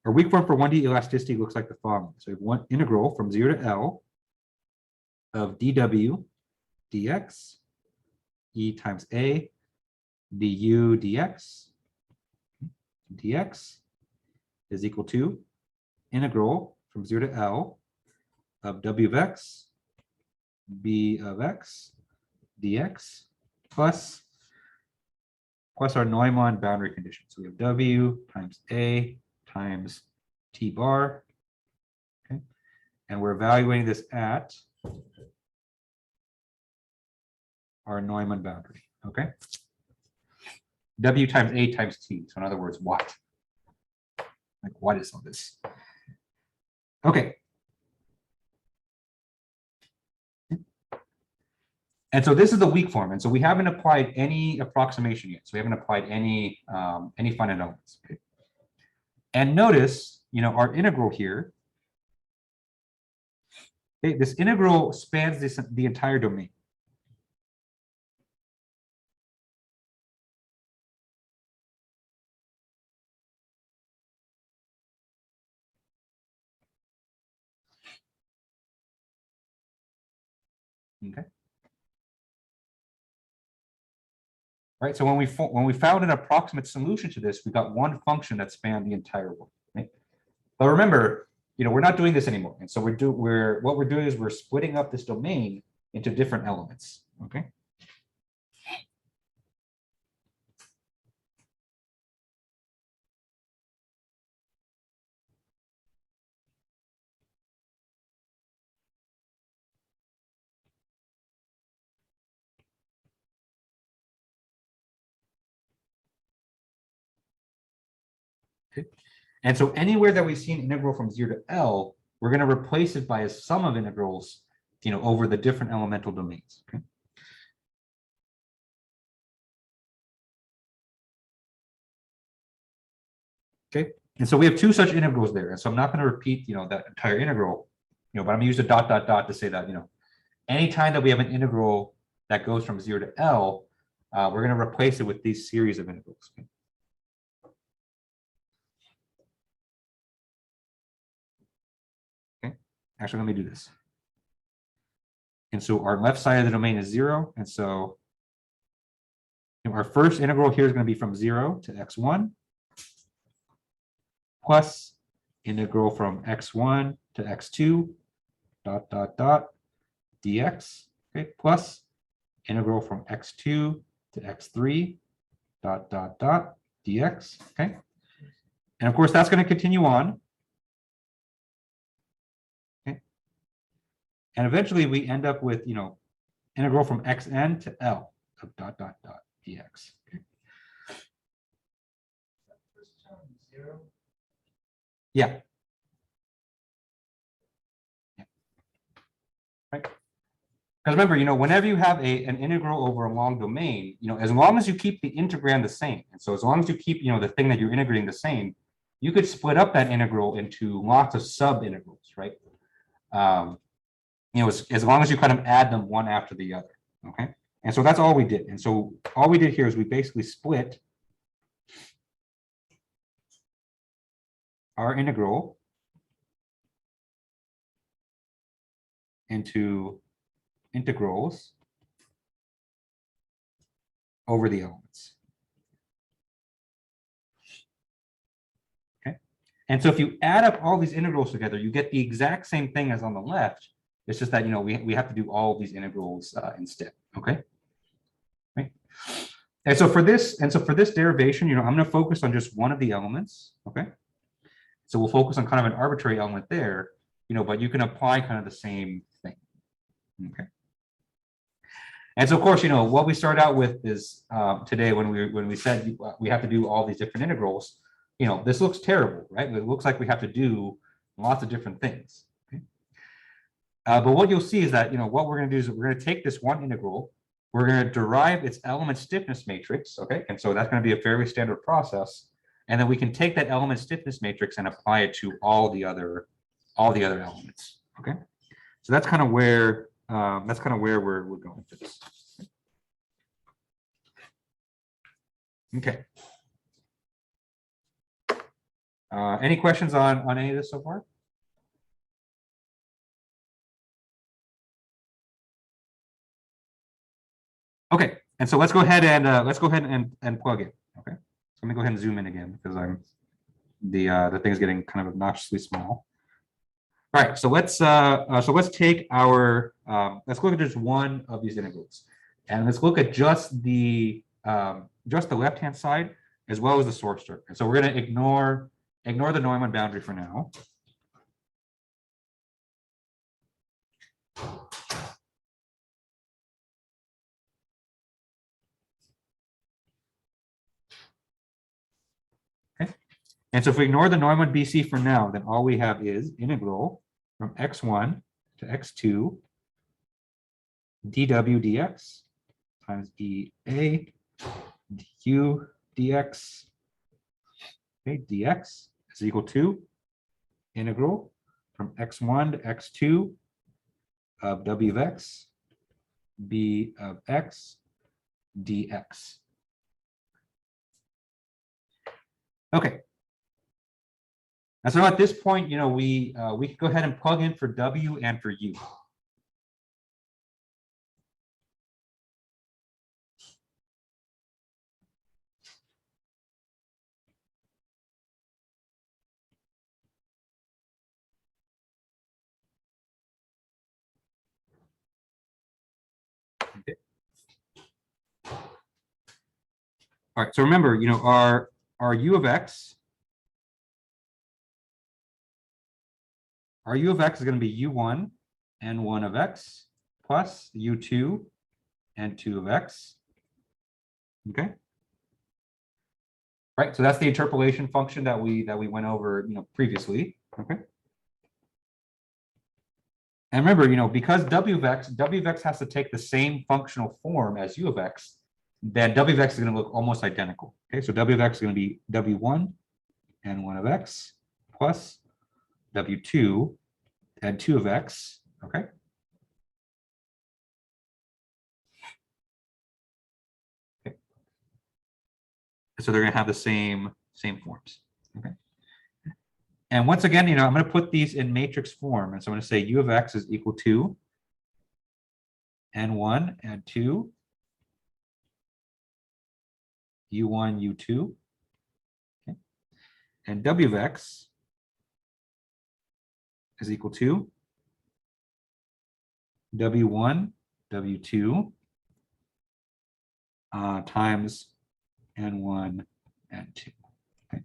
our weak form for 1D elasticity looks like the following. So we have one integral from 0 to L of dw dx e times a du dx dx is equal to integral from 0 to L of w of x b of x dx plus our Neumann boundary condition. So we have w times a times t bar, okay, and we're evaluating this at our Neumann boundary, okay. W times a times t. So in other words, what? Like, what is all this? Okay. And so this is the weak form. And so we haven't applied any approximation yet. So we haven't applied any finite elements. Okay. And notice, our integral here, okay, this integral spans the entire domain. Okay. Right. So when we found an approximate solution to this, we got one function that spanned the entire world. Right? But remember, we're not doing this anymore. And so what we're doing is we're splitting up this domain into different elements. Okay. Okay. And so anywhere that we see an integral from 0 to L, we're going to replace it by a sum of integrals, over the different elemental domains. Okay. Okay. And so we have two such integrals there. And so I'm not going to repeat, that entire integral, but I'm going to use a dot, dot, dot to say that, anytime that we have an integral that goes from 0 to L, we're going to replace it with these series of integrals. Okay. Actually, let me do this. And so our left side of the domain is 0. And so our first integral here is going to be from 0 to x1 plus integral from x1 to x2 dot, dot, dot dx, okay, plus integral from x2 to x3 dot, dot, dot dx, okay. And of course, that's going to continue on. And eventually we end up with, integral from xn to L of dot, dot, dot dx. Okay. Yeah. Right. Because remember, whenever you have an integral over a long domain, as long as you keep the integrand the same, and so as long as you keep, the thing that you're integrating the same, you could split up that integral into lots of sub-integrals, right? As long as you kind of add them one after the other, okay? And so that's all we did. And so all we did here is we basically split our integral into integrals over the elements. Okay. And so if you add up all these integrals together, you get the exact same thing as on the left. It's just that, we have to do all of these integrals instead. Okay. Right. And so for this derivation, I'm going to focus on just one of the elements. Okay. So we'll focus on kind of an arbitrary element there, but you can apply kind of the same thing. Okay. And so of course, what we start out with is today when we said we have to do all these different integrals, this looks terrible, right? It looks like we have to do lots of different things. Okay. But what you'll see is that, what we're going to do is we're going to take this one integral, we're going to derive its element stiffness matrix, okay? And so that's going to be a fairly standard process. And then we can take that element stiffness matrix and apply it to all the other elements, okay? So that's kind of where we're going for this. Okay. Any questions on any of this so far? Okay, and so let's go ahead and plug in. Okay, so let me go ahead and zoom in again because the thing is getting kind of obnoxiously small. All right, so let's take our let's look at just one of these integrals, and let's look at just the left-hand side as well as the source term. And so we're going to ignore the Neumann boundary for now. Okay, and so if we ignore the Neumann BC for now, then all we have is integral from x1 to x2 dw dx times EA du dx, okay, dx is equal to integral from x1 to x2 of w of x b of x dx. Okay. And so at this point, we can go ahead and plug in for w and for u. Okay. All right, so remember, our u of x, is going to be u1 and 1 of x plus u2 and 2 of x. Okay. Right, so that's the interpolation function that we went over, previously. Okay. And remember, because w of x has to take the same functional form as u of x, then w of x is going to look almost identical. Okay, so w of x is going to be w1 and 1 of x plus w2 and 2 of x. Okay. Okay. So they're going to have the same forms. Okay. And once again, I'm going to put these in matrix form. And so I'm going to say u of x is equal to n1 and 2 u1 u2. Okay. And w of x is equal to w1 w2 times n1 and 2. Okay.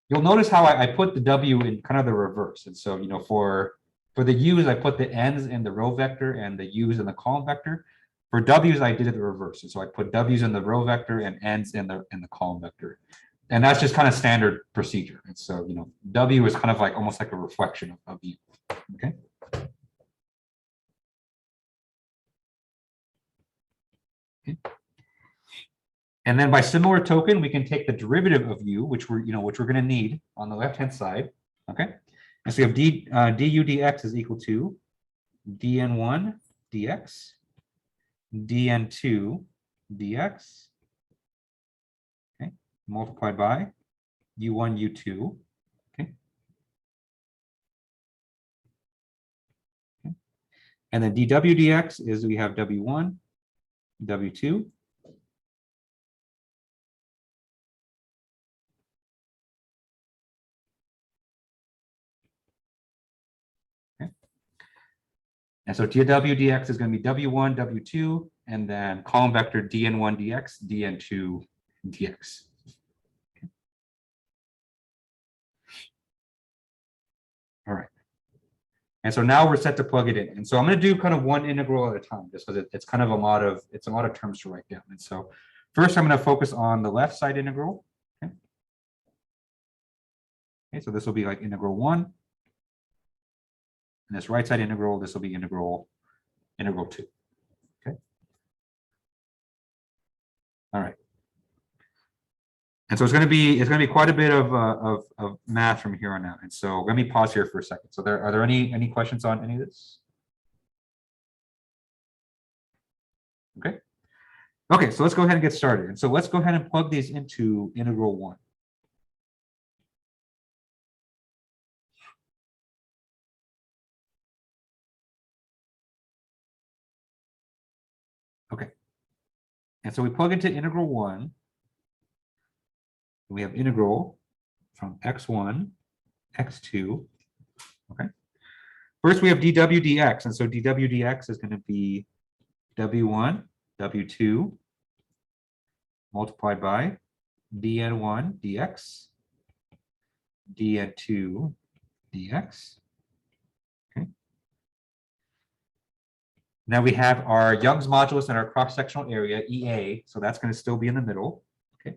You'll notice how I put the w in kind of the reverse. And so, for the u's, I put the n's in the row vector and the u's in the column vector. For w's, I did it the reverse. And so I put w's in the row vector and n's in the column vector. And that's just kind of standard procedure. And so, w is kind of like almost like a reflection of u. Okay. And then by similar token, we can take the derivative of u, which we're going to need on the left-hand side. Okay. And so we have du dx is equal to dn1 dx, dn2 dx, okay, multiplied by u1 u2. Okay. And then dw dx is we have w1, w2. And so dw dx is going to be w1, w2, and then column vector dn1 dx, dn2 dx. Okay. All right. And so now we're set to plug it in. And so I'm going to do kind of one integral at a time, just because it's kind of a lot of terms to write down. And so first I'm going to focus on the left side integral. Okay. Okay, so this will be like integral 1. And this right side integral, this will be integral 2. Okay. All right. And so it's going to be quite a bit of math from here on out. And so let me pause here for a second. So are there any questions on any of this? Okay. Okay, so let's go ahead and get started. And so let's go ahead and plug these into integral 1. Okay. And so we plug into integral 1. We have integral from x1, x2. Okay. First, we have dw dx. And so dw dx is going to be w1, w2 multiplied by dn1 dx, dn2 dx. Okay. Now we have our Young's modulus and our cross-sectional area, EA. So that's going to still be in the middle. Okay.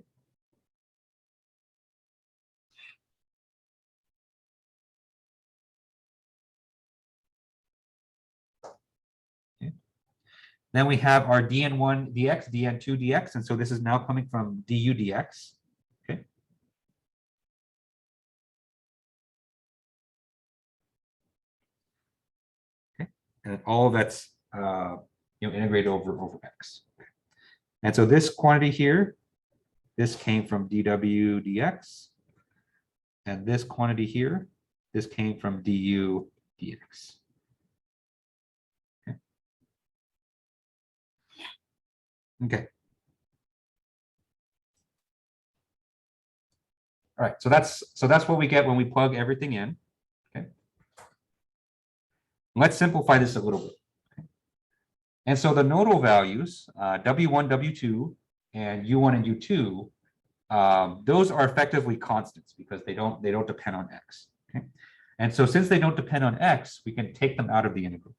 Then we have our dn1 dx, dn2 dx, and so this is now coming from du dx. Okay. Okay. And all of that's integrated over x. And so this quantity here, this came from dw dx, and this quantity here, this came from du dx. Okay. All right, so that's what we get when we plug everything in. Okay. Let's simplify this a little bit. Okay. And so the nodal values, W1, W2, and U1 and U2, those are effectively constants because they don't depend on x. Okay. And so since they don't depend on x, we can take them out of the integral.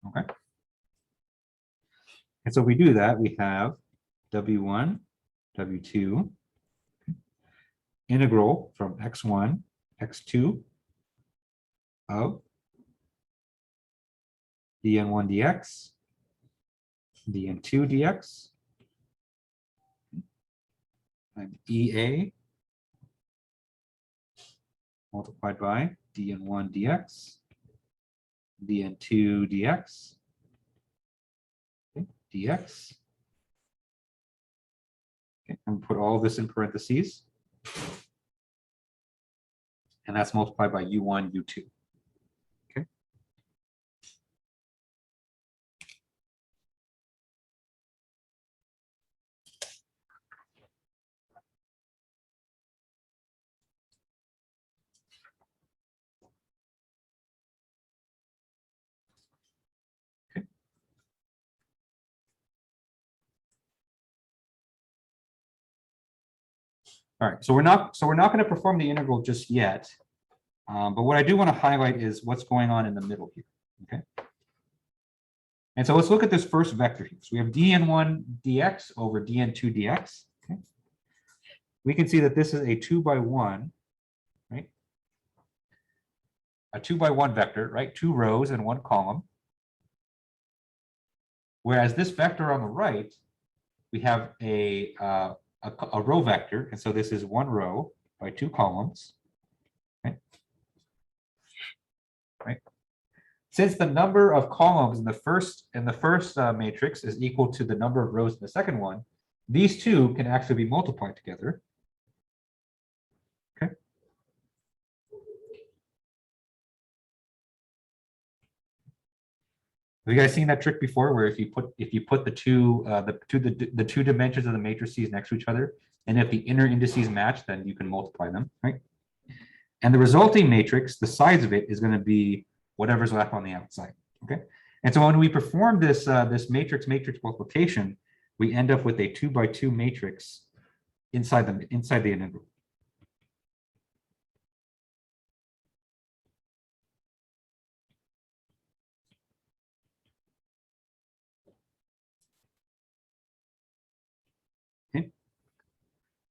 Okay. And so if we do that, we have W1, W2, integral from x1, x2 of dn1 dx, dn2 dx, and EA multiplied by dn1 dx, dn2 dx, okay, dx. Okay, and put all this in parentheses. And that's multiplied by U1, U2. Okay. Okay. All right, so we're not going to perform the integral just yet. But what I do want to highlight is what's going on in the middle here. Okay. And so let's look at this first vector here. So we have dn1 dx over dn2 dx. Okay. We can see that this is a 2x1, right? A 2x1 vector, right? 2 rows and 1 column. Whereas this vector on the right, we have a row vector, and so this is 1 row by 2 columns. Right? Since the number of columns in the first matrix is equal to the number of rows in the second one, these two can actually be multiplied together. Okay. Have you guys seen that trick before, where if you put the two dimensions of the matrices next to each other, and if the inner indices match, then you can multiply them, right? And the resulting matrix, the size of it is going to be whatever's left on the outside. Okay. And so when we perform this this matrix multiplication, we end up with a 2x2 matrix inside the integral.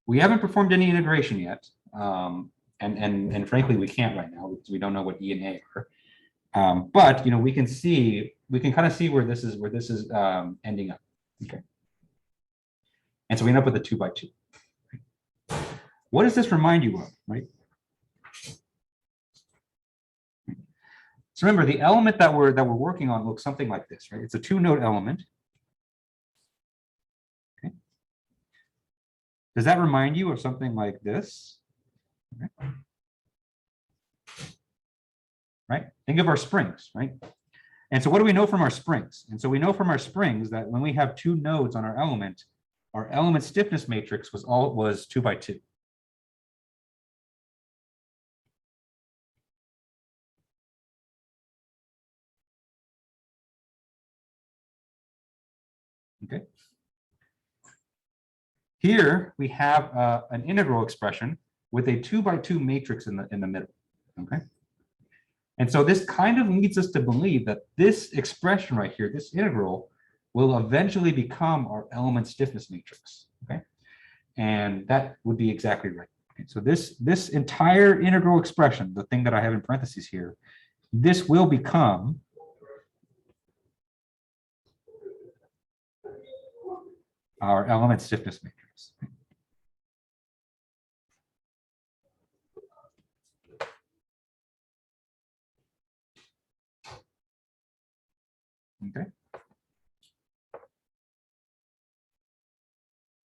We haven't performed any integration yet. And frankly, we can't right now because we don't know what E and A are. But we can kind of see where this is ending up. Okay. And so we end up with a 2 by 2. What does this remind you of, right? So remember, the element that we're working on looks something like this, right? It's a 2-node element. Okay. Does that remind you of something like this? Okay. Right? Think of our springs, right? And so what do we know from our springs? And so we know from our springs that when we have 2 nodes on our element stiffness matrix was 2 by 2. Okay. Here we have an integral expression with a 2 by 2 matrix in the middle. Okay. And so this kind of leads us to believe that this expression right here, this integral, will eventually become our element stiffness matrix. Okay. And that would be exactly right. Okay. So this entire integral expression, the thing that I have in parentheses here, this will become our element stiffness matrix. Okay.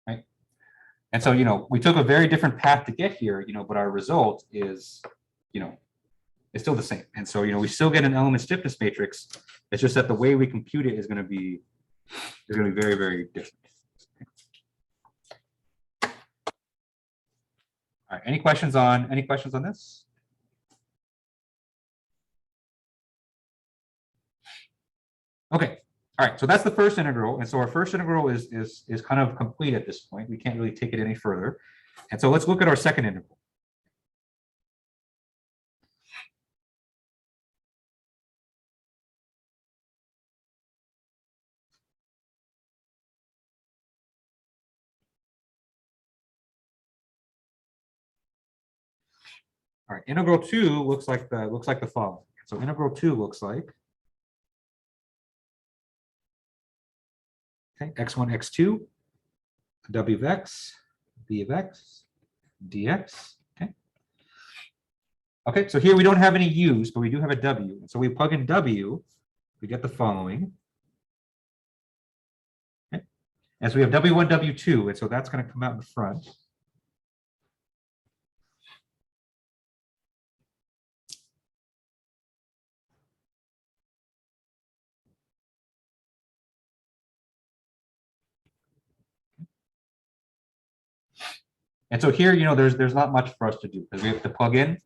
Right. And so, we took a very different path to get here, but our result is, it's still the same. And so, we still get an element stiffness matrix. It's just that the way we compute it is going to be very, very different. All right. Any questions on this? Okay. All right. So that's the first integral. And so our first integral is kind of complete at this point. We can't really take it any further. And so let's look at our second integral. All right, integral 2 looks like the following. So integral 2 looks like x1, x2, w of x, b of x, dx. Okay, so here we don't have any u's, but we do have a w. And so we plug in w, we get the following. Okay. And so we have w1, w2, and so that's going to come out in front. And so here, there's not much for us to do because we have to plug in.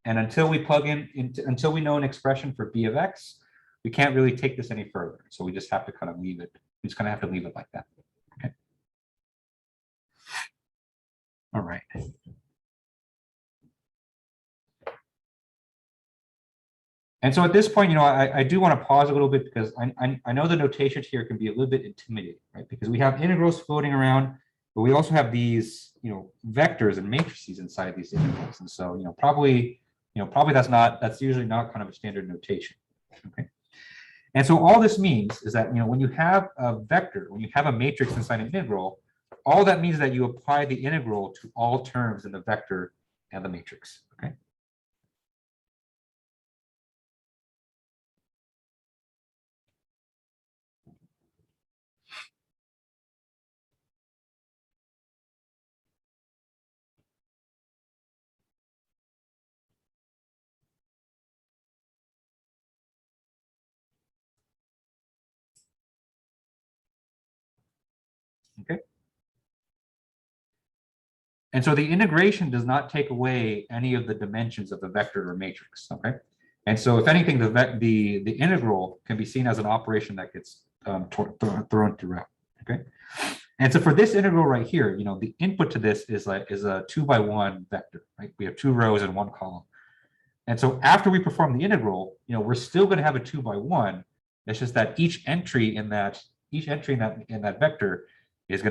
And until we until we know an expression for b of x, we can't really take this any further. So we just have to kind of leave it. We just kind of have to leave it like that. Okay. All right. And so at this point, I do want to pause a little bit because I know the notation here can be a little bit intimidating, right? Because we have integrals floating around, but we also have these, vectors and matrices inside these integrals. And so, probably that's usually not kind of a standard notation. Okay. And so all this means is that, when you have a vector, when you have a matrix inside an integral, all that means is that you apply the integral to all terms in the vector and the matrix. Okay. Okay. And so the integration does not take away any of the dimensions of the vector or matrix. Okay. And so if anything, the integral can be seen as an operation that gets thrown throughout. Okay. And so for this integral right here, the input to this is a 2 by 1 vector, right? We have 2 rows and 1 column. And so after we perform the integral, we're still going to have a 2 by 1. It's just that each entry in that vector is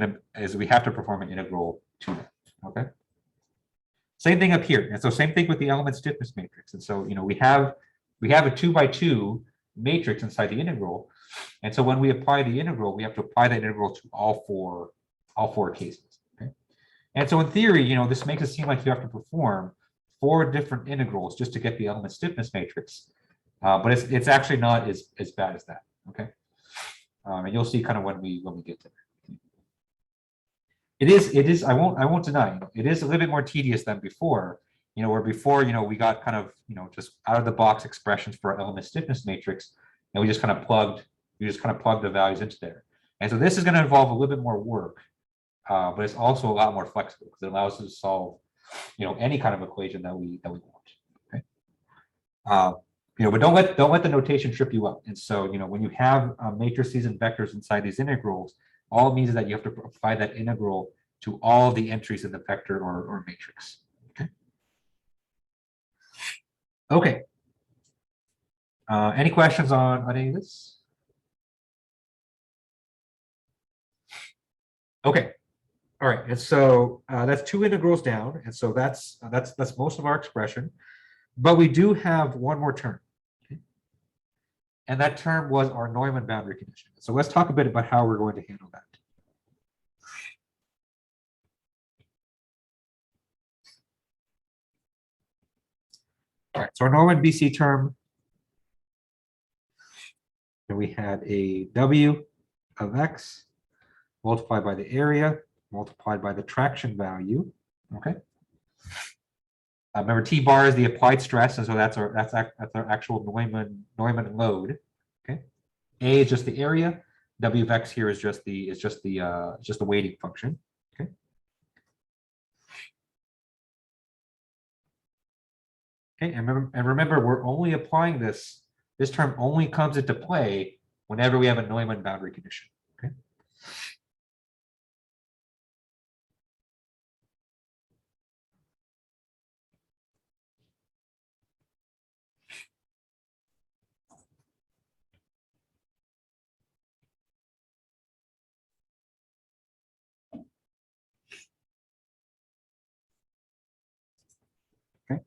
we have to perform an integral to that. okay? Same thing up here. And so same thing with the element stiffness matrix. And so, we have a 2 by 2 matrix inside the integral. And so when we apply the integral, we have to apply that integral to all four cases. Okay? And so in theory, this makes it seem like you have to perform 4 different integrals just to get the element stiffness matrix. But it's actually not as bad as that. Okay. And you'll see kind of when we get to that. It is, I won't deny, it is a little bit more tedious than before, where before, we got kind of, just out of the box expressions for our element stiffness matrix, and we just kind of plugged the values into there. And so this is going to involve a little bit more work, but it's also a lot more flexible because it allows us to solve, any kind of equation that we want. Okay. But don't let the notation trip you up. And so, when you have matrices and vectors inside these integrals, all it means is that you have to apply that integral to all the entries in the vector or matrix. Okay. Okay. Any questions on any of this? Okay. All right. And so that's 2 integrals down. And so that's most of our expression. But we do have one more term. Okay? And that term was our Neumann boundary condition. So let's talk a bit about how we're going to handle that. All right, so our Neumann BC term, and we had a W of X multiplied by the area multiplied by the traction value. Okay. Remember, T bar is the applied stress, and so that's our actual Neumann load. Okay. A is just the area. W of X here is just the weighting function. Okay. Okay, and remember, we're only applying this. This term only comes into play whenever we have a Neumann boundary condition. Okay. Okay.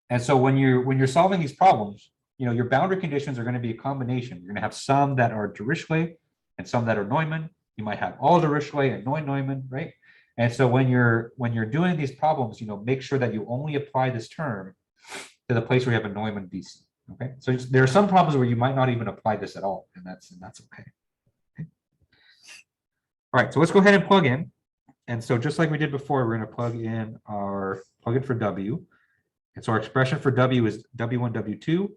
And so when you're solving these problems, your boundary conditions are going to be a combination. You're going to have some that are Dirichlet and some that are Neumann. You might have all Dirichlet and Neumann, right? And so when you're doing these problems, make sure that you only apply this term to the place where you have a Neumann BC. Okay, so there are some problems where you might not even apply this at all, and that's okay. Okay. All right, so let's go ahead and plug in. And so just like we did before, we're going to plug in for W. And so our expression for W is W1, W2,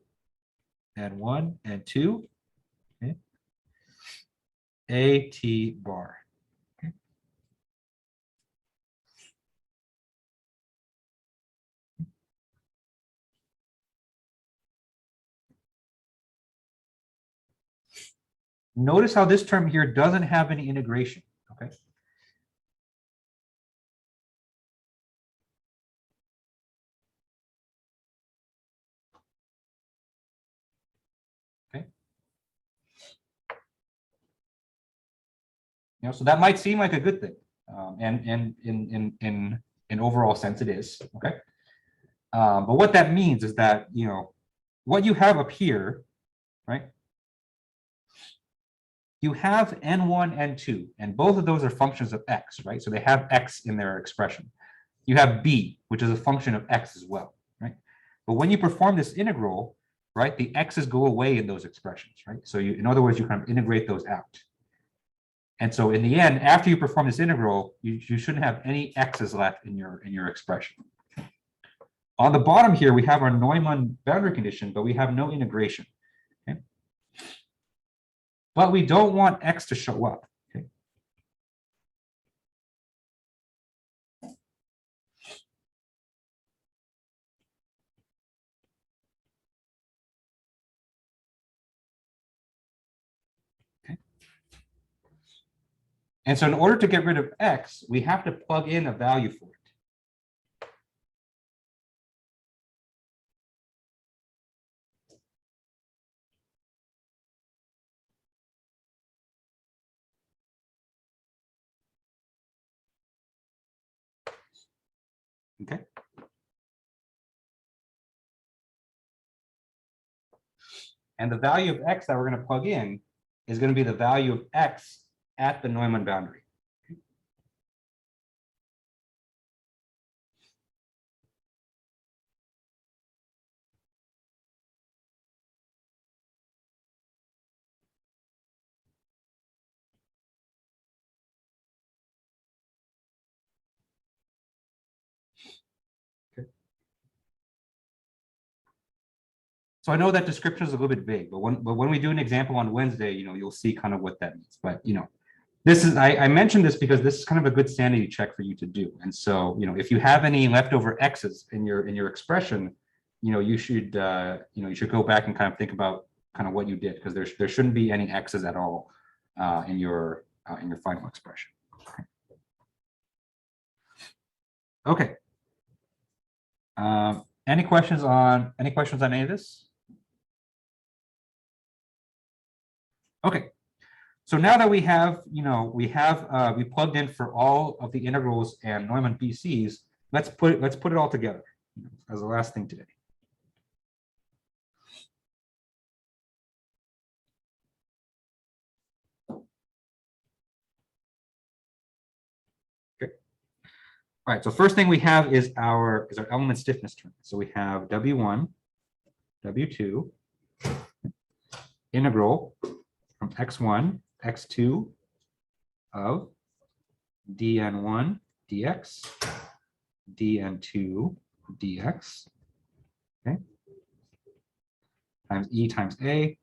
and 1 and 2. Okay. A T bar. Okay. Notice how this term here doesn't have any integration. Okay. Okay. So that might seem like a good thing, and in overall sense, it is. Okay. But what that means is that what you have up here, right? You have n1, n2, and both of those are functions of x, right? So they have x in their expression. You have b, which is a function of x as well, right? But when you perform this integral, right, the x's go away in those expressions, right? So in other words, you kind of integrate those out. And so in the end, after you perform this integral, you shouldn't have any x's left in your expression. On the bottom here, we have our Neumann boundary condition, but we have no integration. Okay? But we don't want x to show up. Okay? Okay. And so in order to get rid of x, we have to plug in a value for it. Okay. And the value of x that we're going to plug in is going to be the value of x at the Neumann boundary. So I know that description is a little bit vague, but when we do an example on Wednesday, you'll see kind of what that means. But this is I mentioned this because this is kind of a good sanity check for you to do. And so if you have any leftover x's in your expression, you should go back and kind of think about kind of what you did, because there shouldn't be any x's at all in your final expression. Okay. Any questions on any of this? Okay, so now that we have, we plugged in for all of the integrals and Neumann BCs, let's put it all together as the last thing today. Okay. All right, so first thing we have is our element stiffness term. So we have W1, W2, integral from x1, x2 of dn1 dx, dn2 dx, okay, times e times a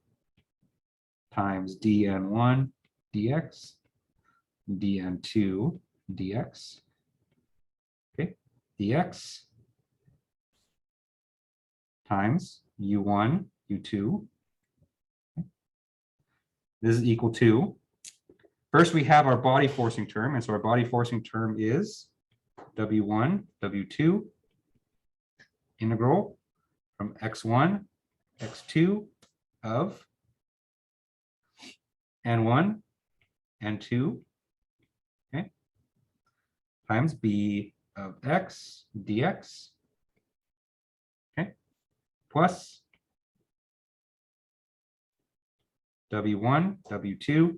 times dn1 dx, dn2 dx, okay, dx times u1, u2. This is equal to, first we have our body forcing term, and so our body forcing term is W1, W2, integral from x1, x2 of n1, n2, okay, times b of x dx, okay, plus W1, W2,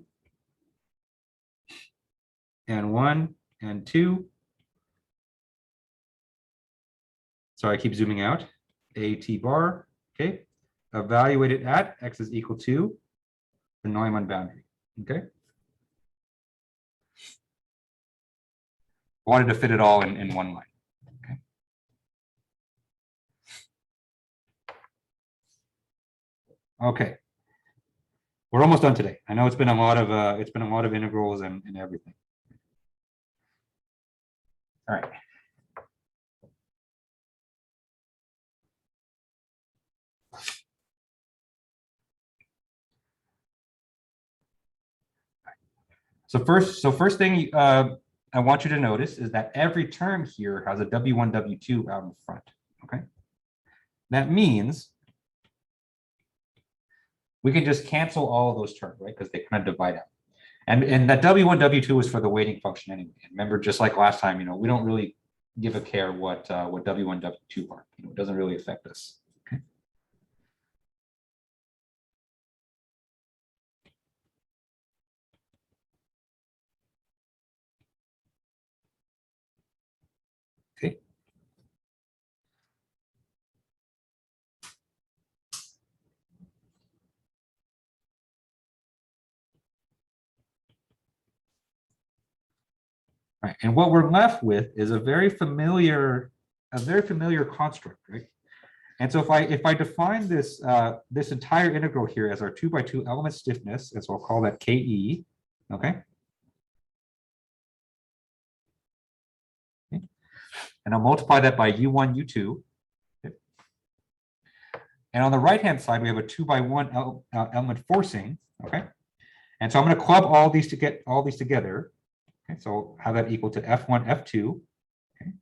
N1, N2. Sorry, I keep zooming out. AT bar, okay, evaluated at x is equal to the Neumann boundary, okay? I wanted to fit it all in one line, okay? Okay. We're almost done today. I know it's been a lot of integrals and everything. All right. So first thing I want you to notice is that every term here has a W1, W2 out in front. Okay. That means we can just cancel all of those terms, right? Because they kind of divide out. And that W1, W2 is for the weighting function anyway. And remember, just like last time, we don't really give a care what W1, W2 are. It doesn't really affect us. Okay. Okay. Right. And what we're left with is a very familiar construct, right? And so if I define this this entire integral here as our 2x2 element stiffness, and so I'll call that KE, okay? And I'll multiply that by U1, U2. Okay. And on the right-hand side, we have a 2x1 element forcing, okay? And so I'm going to club all these together. Okay, so I'll have that equal to F1, F2. Okay.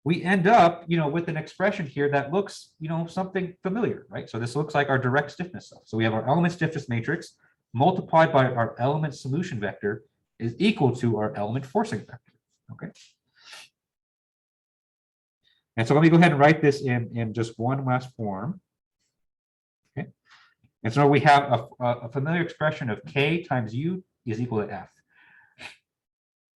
We end up, with an expression here that looks, something familiar, right? So this looks like our direct stiffness stuff. So we have our element stiffness matrix multiplied by our element solution vector is equal to our element forcing vector. Okay. And so let me go ahead and write this in just one last form. Okay. And so we have a familiar expression of K times U is equal to F.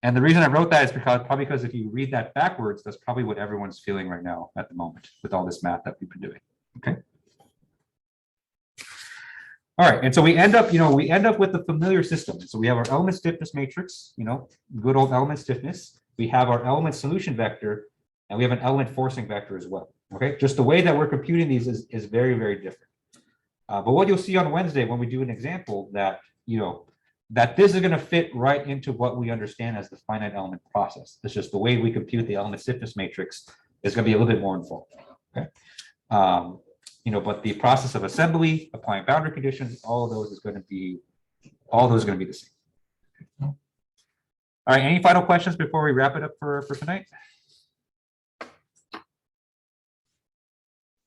And the reason I wrote that is probably because if you read that backwards, that's probably what everyone's feeling right now at the moment with all this math that we've been doing. Okay. All right, and so we end up with the familiar system. So we have our element stiffness matrix, good old element stiffness. We have our element solution vector, and we have an element forcing vector as well. Okay, just the way that we're computing these is very, very different. But what you'll see on Wednesday when we do an example that that this is going to fit right into what we understand as the finite element process. It's just the way we compute the element stiffness matrix is going to be a little bit more involved. Okay. But the process of assembly, applying boundary conditions, all of those is going to be the same. All right. Any final questions before we wrap it up for tonight?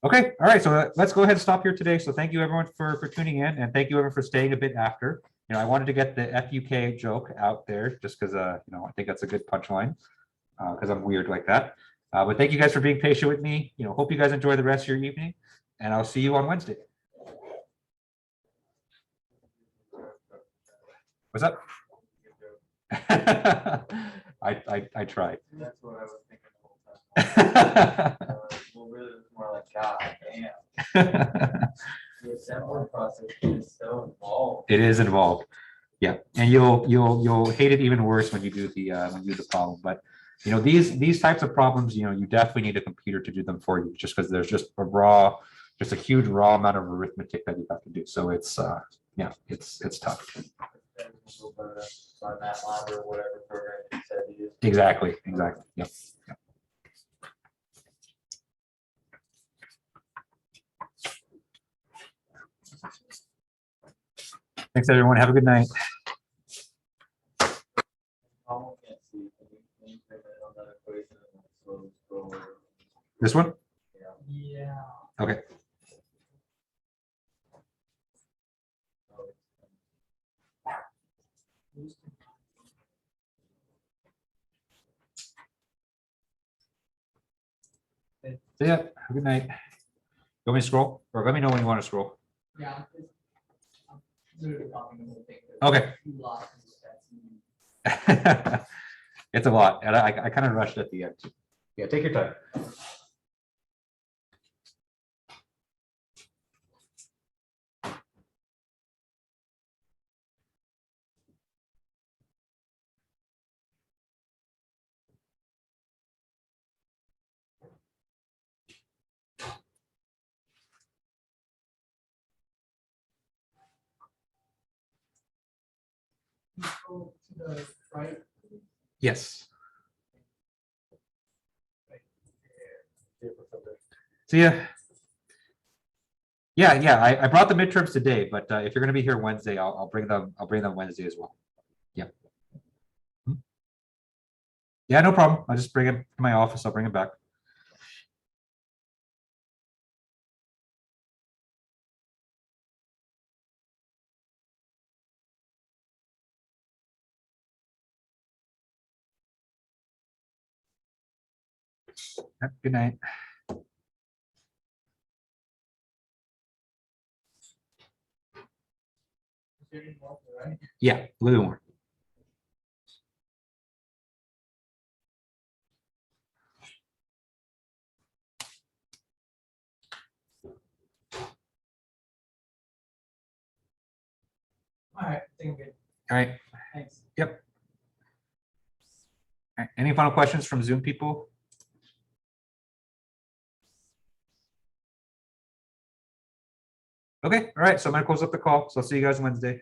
Okay. All right. So let's go ahead and stop here today. So thank you everyone for tuning in, and thank you everyone for staying a bit after. I wanted to get the FUK joke out there just because I think that's a good punchline because I'm weird like that. But thank you guys for being patient with me. Hope you guys enjoy the rest of your evening, and I'll see you on Wednesday. What's up? I tried. That's what I was thinking the whole time. Well, really, it's more like, God damn. The assembly process is so involved. It is involved. Yeah, and you'll hate it even worse when you do the problem. But these types of problems, you definitely need a computer to do them for you, just because there's just a huge raw amount of arithmetic that you have to do. So it's it's tough. By MATLAB or whatever program you said you use. Exactly. Yep. Thanks, everyone. Have a good night. Almost can't see. Can you print it on that equation and slowly scroll over? This one? Yeah. Okay. So yeah, have a good night. You want me to scroll? Or let me know when you want to scroll. Yeah. I'm literally copying the whole thing. Okay. It's a lot, and I kind of rushed at the end too. Yeah, take your time. Go to the right. Yes. See ya. Yeah. I brought the midterms today, but if you're going to be here Wednesday, I'll bring them. I'll bring them Wednesday as well. Yeah. Yeah, no problem. I'll just bring it to my office. I'll bring it back. Yep, good night. Yeah, a little more. All right, I think I'm good. All right. Thanks. Yep. All right. Any final questions from Zoom people? Okay. All right. So I'm going to close up the call. So I'll see you guys Wednesday.